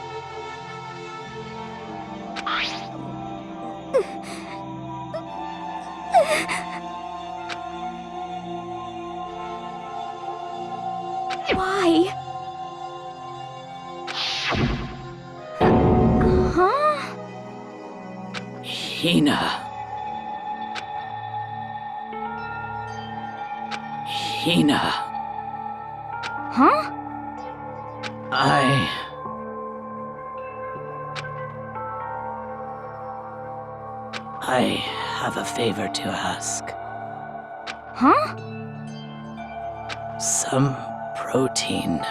[SPEAKER 1] Why? Huh?
[SPEAKER 10] Hina. Hina.
[SPEAKER 1] Huh?
[SPEAKER 10] I have a favor to ask.
[SPEAKER 1] Huh?
[SPEAKER 10] Some protein.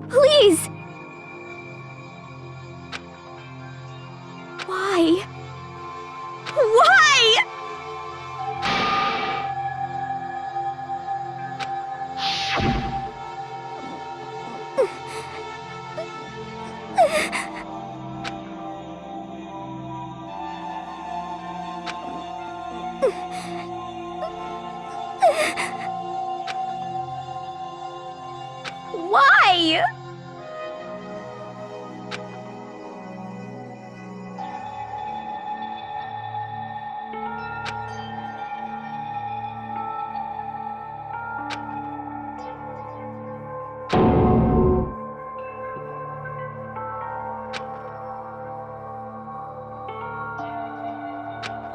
[SPEAKER 1] Please! Why? Why? Why?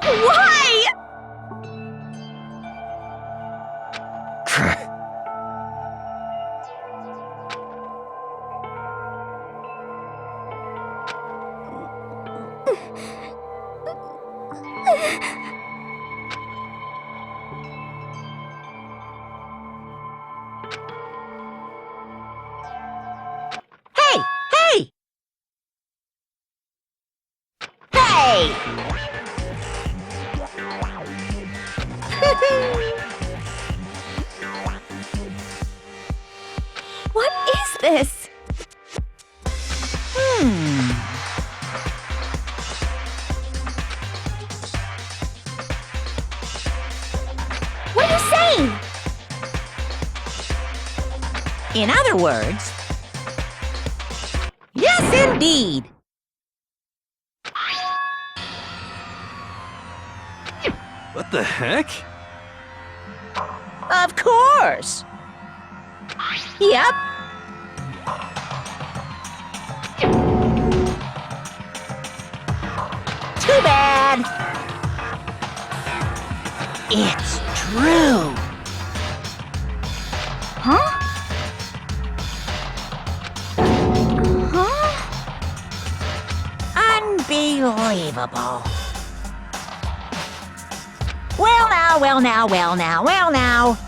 [SPEAKER 1] Why?
[SPEAKER 2] Hey! Hey! Hey!
[SPEAKER 1] What is this? What are you saying?
[SPEAKER 2] In other words, yes, indeed.
[SPEAKER 6] What the heck?
[SPEAKER 2] Of course. Yep. Too bad. It's true.
[SPEAKER 1] Huh? Huh?
[SPEAKER 2] Unbelievable. Well, now now, well now, well now, well now.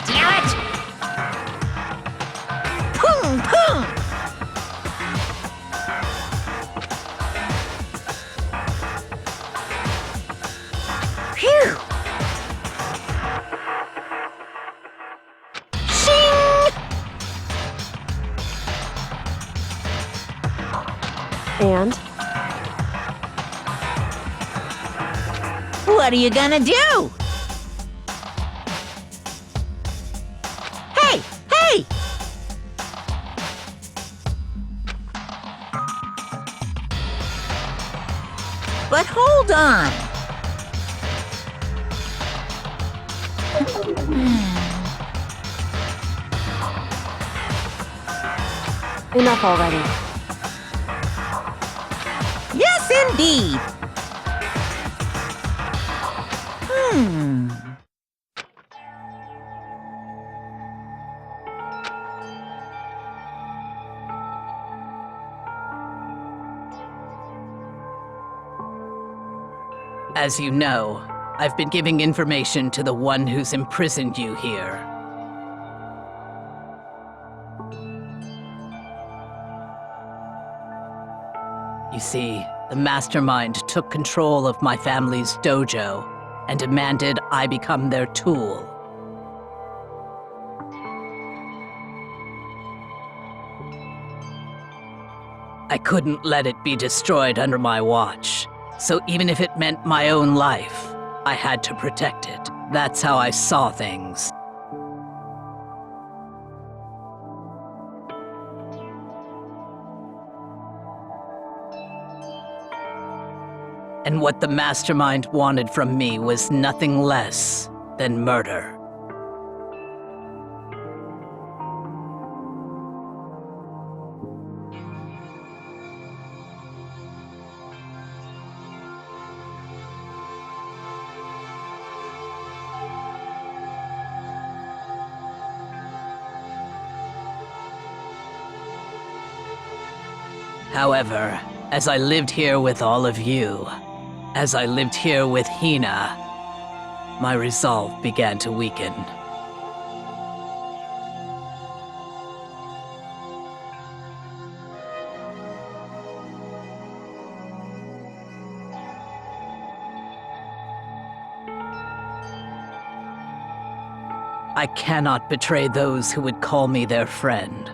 [SPEAKER 2] Damn it! Pung, pung! Phew!
[SPEAKER 8] And?
[SPEAKER 2] What are you gonna do? Hey! Hey! But hold on.
[SPEAKER 8] Enough already.
[SPEAKER 2] Yes, indeed.
[SPEAKER 10] As you know, I've been giving information to the one who's imprisoned you here. You see, the mastermind took control of my family's dojo and demanded I become their tool. I couldn't let it be destroyed under my watch, so even if it meant my own life, I had to protect it. That's how I saw things. And what the mastermind wanted from me was nothing less than murder. However, as I lived here with all of you, as I lived here with Hina, my resolve began to weaken. I cannot betray those who would call me their friend.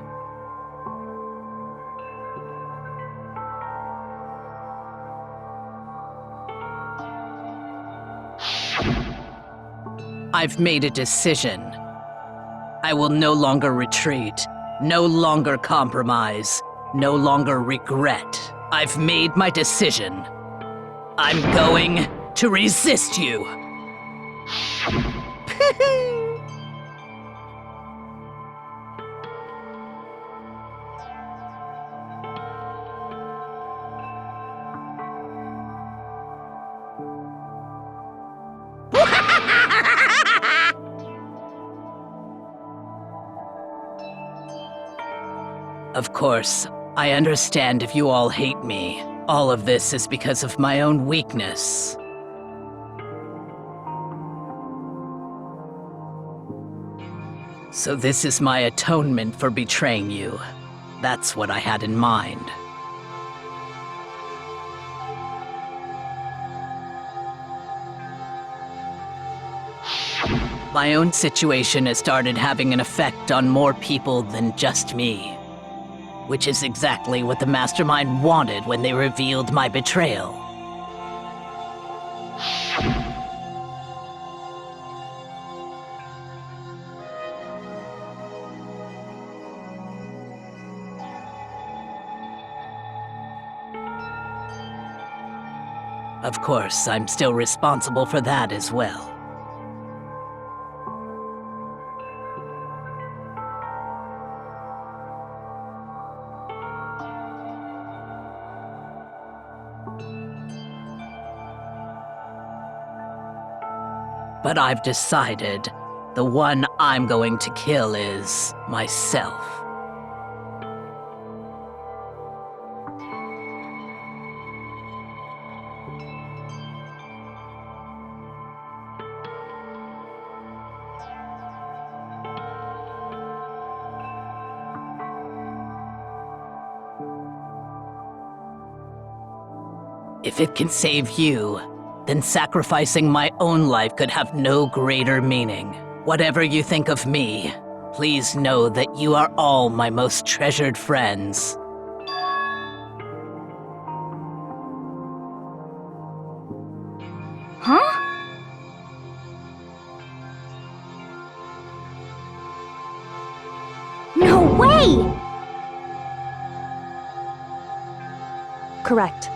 [SPEAKER 10] I've made a decision. I will no longer retreat, no longer compromise, no longer regret. I've made my decision. I'm going to resist you. Of course, I understand if you all hate me. All of this is because of my own weakness. So this is my atonement for betraying you. That's what I had in mind. My own situation has started having an effect on more people than just me. Which is exactly what the mastermind wanted when they revealed my betrayal. Of course, I'm still responsible for that as well. But I've decided the one I'm going to kill is myself. If it can save you, then sacrificing my own life could have no greater meaning. Whatever you think of me, please know that you are all my most treasured friends.
[SPEAKER 1] Huh? No way!
[SPEAKER 8] Correct.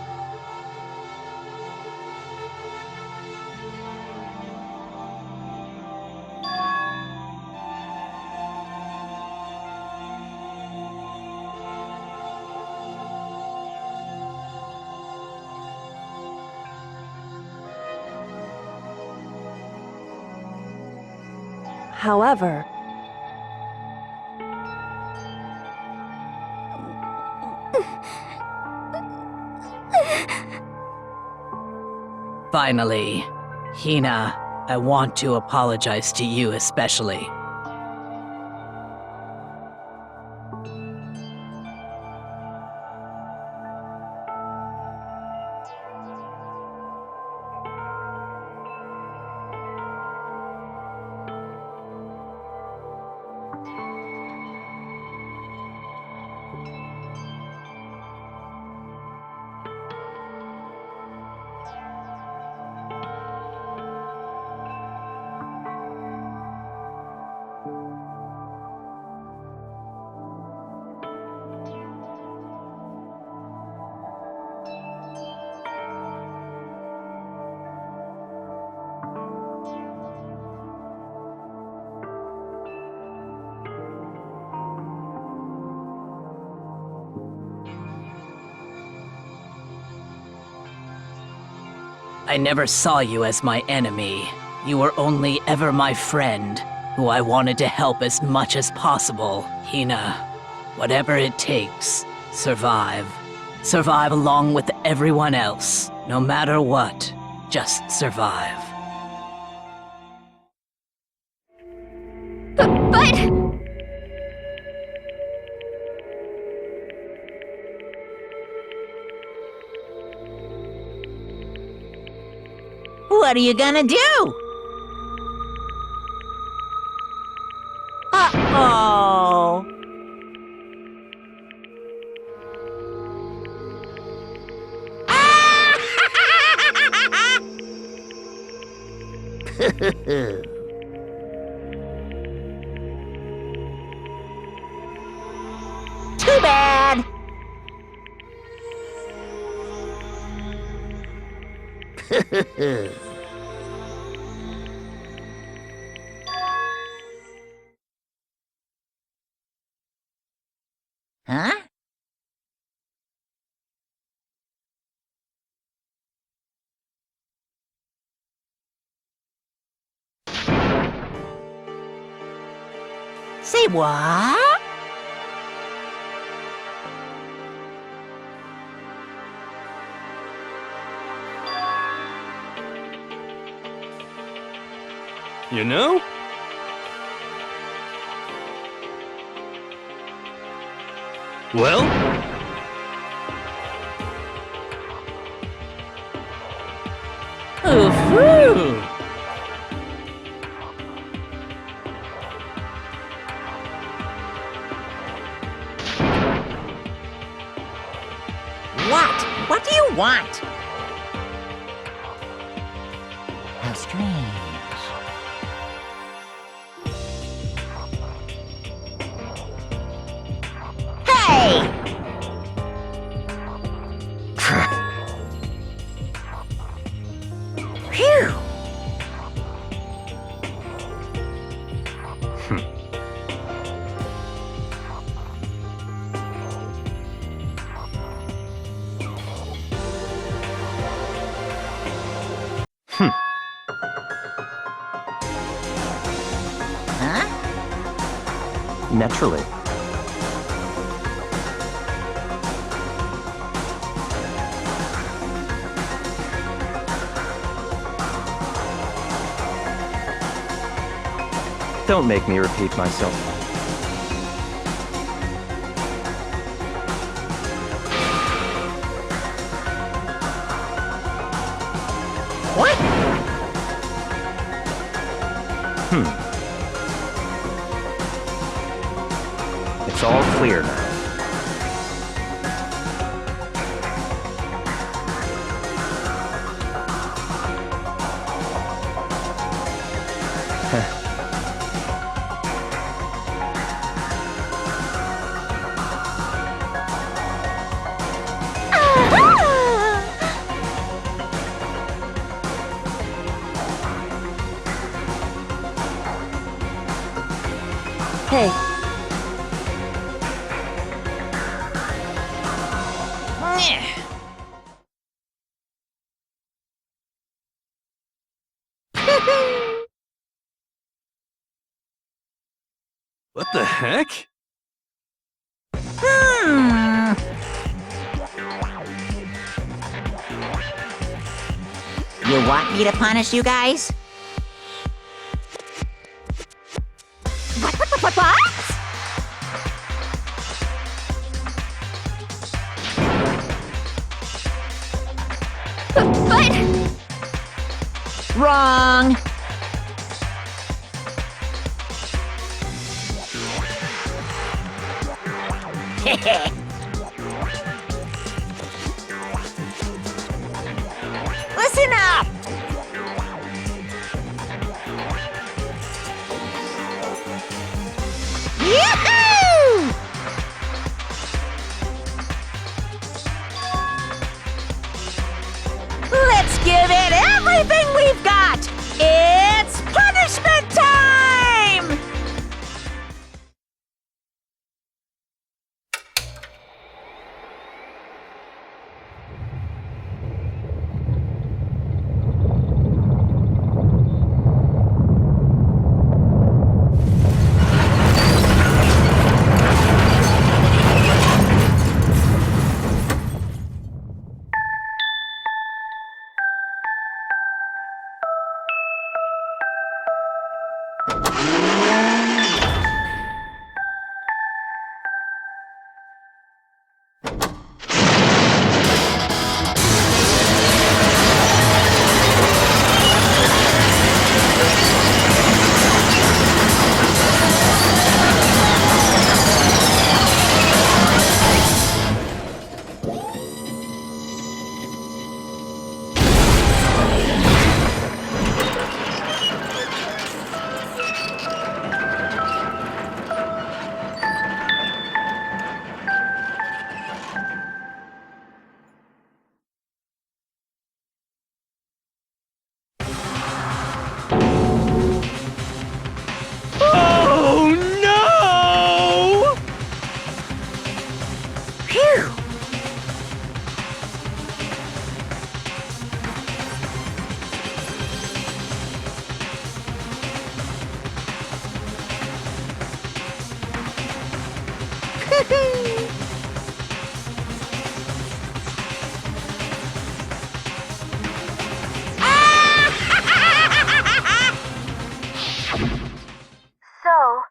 [SPEAKER 8] However,
[SPEAKER 10] finally, Hina, I want to apologize to you especially. I never saw you as my enemy. You were only ever my friend, who I wanted to help as much as possible. Hina, whatever it takes, survive. Survive along with everyone else. No matter what, just survive.
[SPEAKER 3] But...
[SPEAKER 2] What are you gonna do? Uh-oh. Too bad. Huh? Say what?
[SPEAKER 6] You know? Well?
[SPEAKER 2] Ooh-hoo. What? What do you want? How strange. Hey! Phew! Huh?
[SPEAKER 4] Naturally. Don't make me repeat myself.
[SPEAKER 2] What?
[SPEAKER 4] It's all clear now.
[SPEAKER 8] Hey,
[SPEAKER 6] What the heck?
[SPEAKER 2] You want me to punish you guys?
[SPEAKER 3] What? But
[SPEAKER 2] Wrong! Listen up! Yoo-hoo! Let's give it everything we've got! It's punishment time!
[SPEAKER 6] Oh no!
[SPEAKER 2] Phew!
[SPEAKER 3] so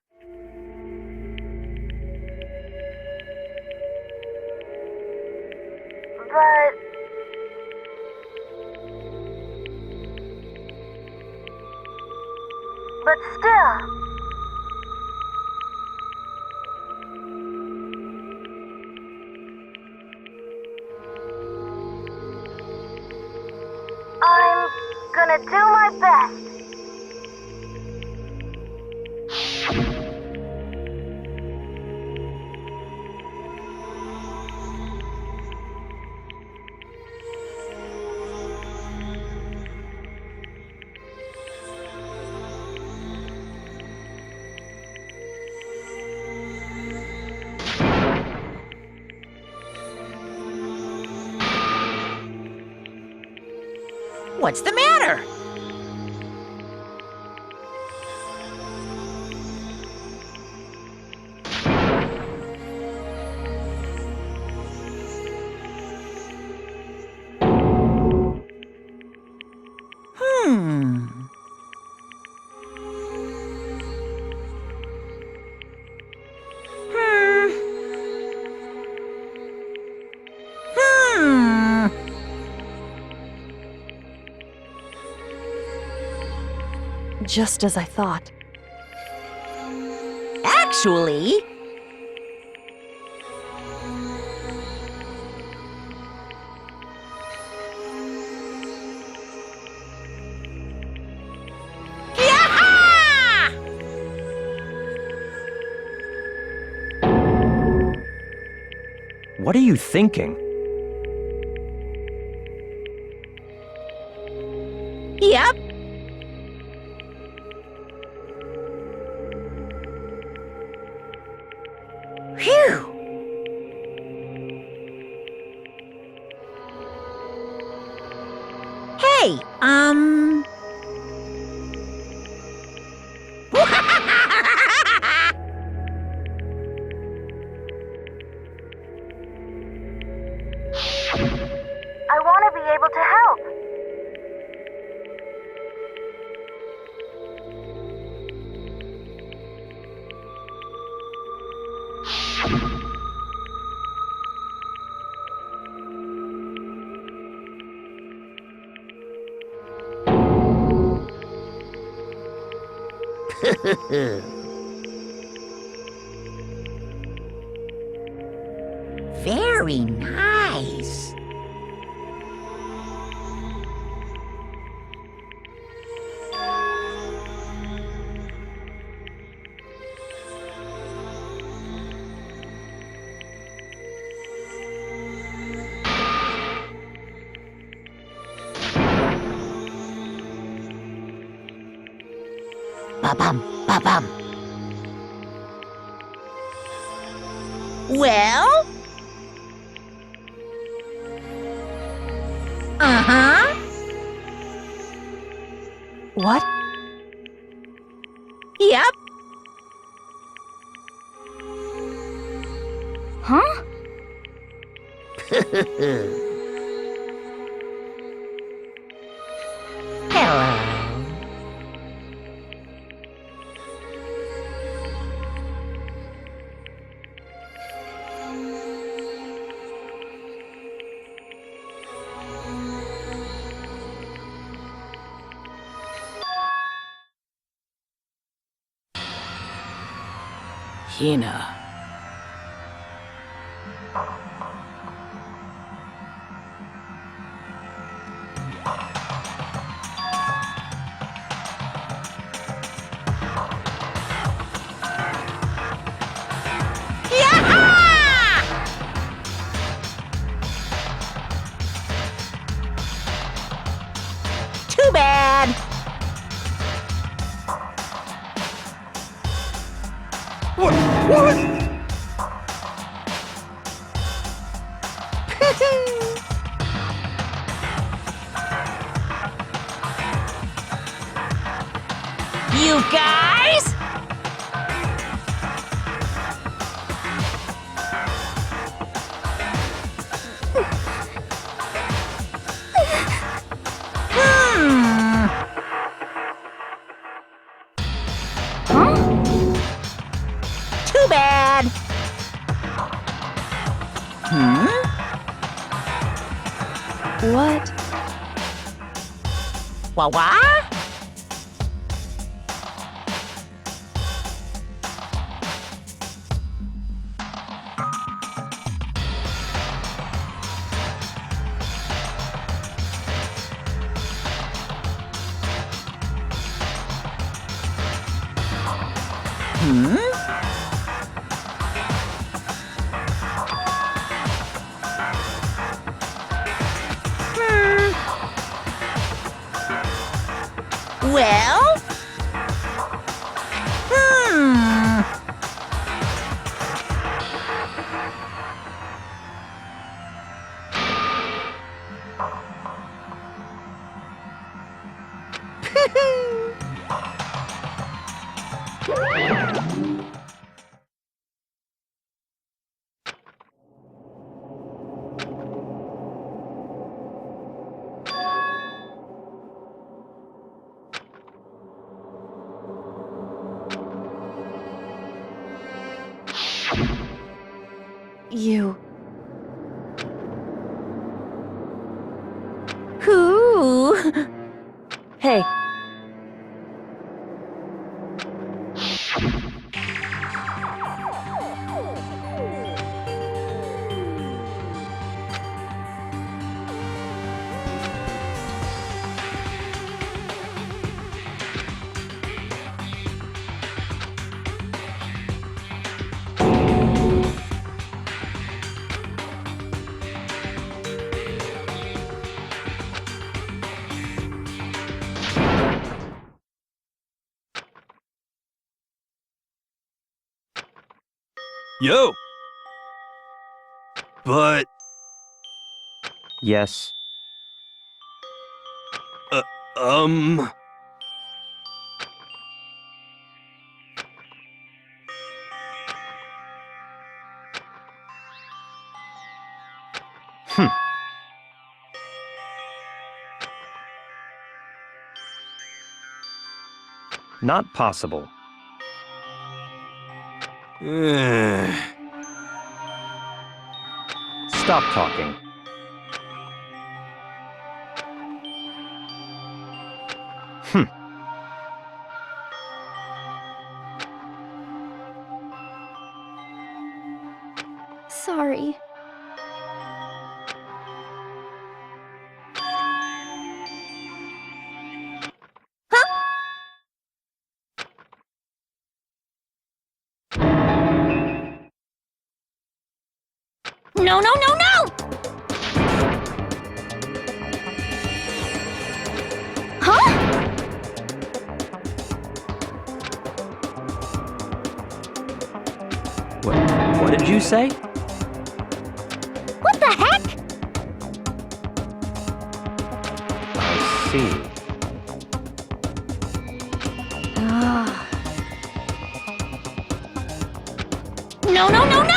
[SPEAKER 3] but still. I'm gonna do my best.
[SPEAKER 2] What's the matter?
[SPEAKER 8] just as I thought.
[SPEAKER 2] Actually,
[SPEAKER 4] What are you thinking?
[SPEAKER 2] yep. Phew. Hey,
[SPEAKER 1] I want to be able to help.
[SPEAKER 2] Very nice. Ba-bum, ba-bum. Well? Uh-huh.
[SPEAKER 8] What?
[SPEAKER 2] Yep.
[SPEAKER 1] Huh?
[SPEAKER 2] Hello.
[SPEAKER 10] Hina.
[SPEAKER 2] Too bad.
[SPEAKER 6] What?
[SPEAKER 2] You guys? Too bad.
[SPEAKER 8] What?
[SPEAKER 2] Wah-wah? Well?
[SPEAKER 8] You.
[SPEAKER 2] Who?
[SPEAKER 8] Hey,
[SPEAKER 6] Yo! But,
[SPEAKER 4] Yes.
[SPEAKER 6] um...
[SPEAKER 4] Not possible. Stop talking.
[SPEAKER 1] Sorry.
[SPEAKER 3] No, no, no, no! Huh?
[SPEAKER 4] What did you say?
[SPEAKER 3] What the heck?
[SPEAKER 4] I see.
[SPEAKER 3] No, no, no, no!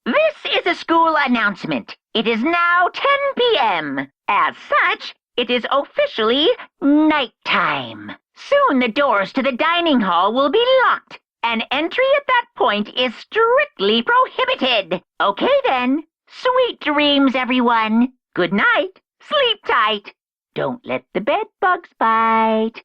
[SPEAKER 2] This is a school announcement. It is now 10 p.m. As such, it is officially nighttime. Soon the doors to the dining hall will be locked, and entry at that point is strictly prohibited. Okay then. Sweet dreams, everyone. Good night. Sleep tight. Don't let the bed bugs bite.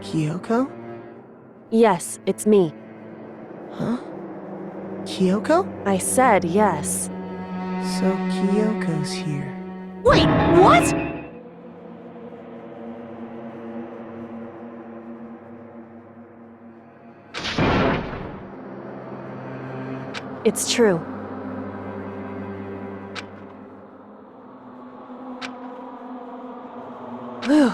[SPEAKER 7] Kyoko?
[SPEAKER 8] Yes, it's me.
[SPEAKER 7] Huh? Kyoko?
[SPEAKER 8] I said yes.
[SPEAKER 7] So Kyoko's here.
[SPEAKER 10] Wait, what?
[SPEAKER 8] It's true. Whew.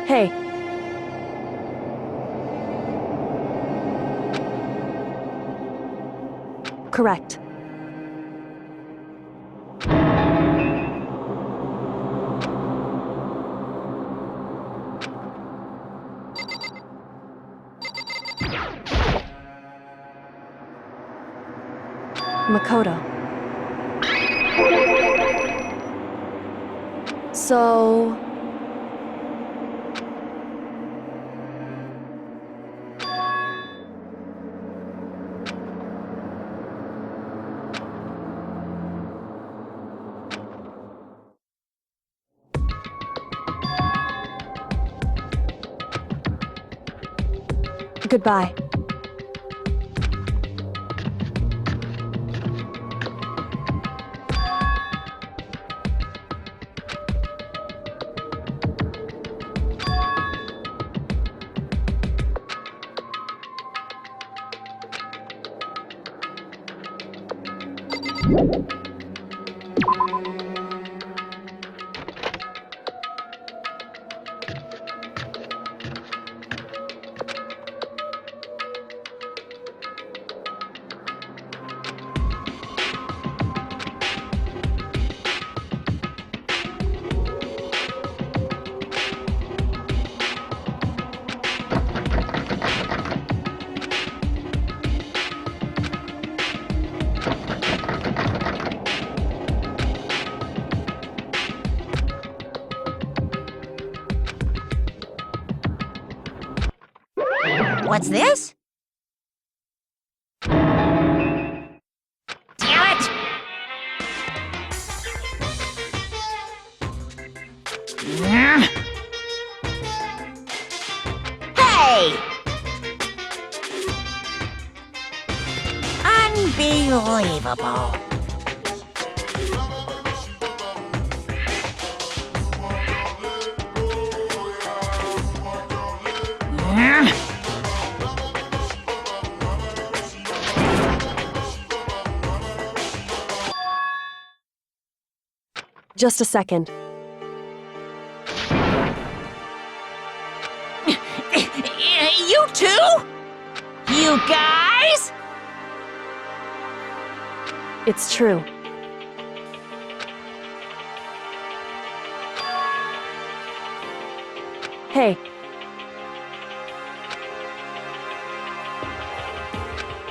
[SPEAKER 8] Hey. Correct. Makoto. So... Goodbye.
[SPEAKER 2] What's this? Damn it! Hey! Unbelievable.
[SPEAKER 8] Just a second.
[SPEAKER 2] You too? You guys?
[SPEAKER 8] It's true. Hey.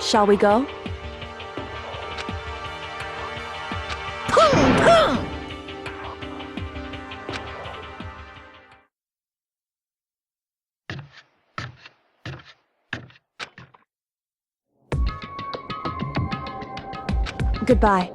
[SPEAKER 8] Shall we go?
[SPEAKER 2] Pung, pung.
[SPEAKER 8] Goodbye.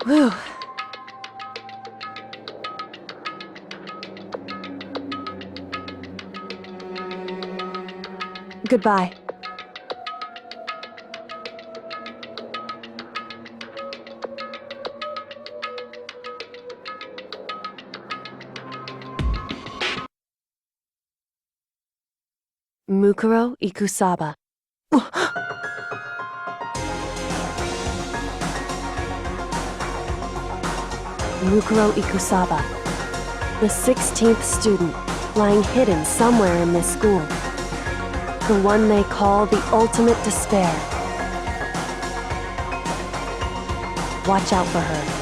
[SPEAKER 8] Whew. Goodbye. Mukuro Ikusaba. Mukuro Ikusaba, the 16th student, lying hidden somewhere in this school. The one they call the ultimate despair. Watch out for her.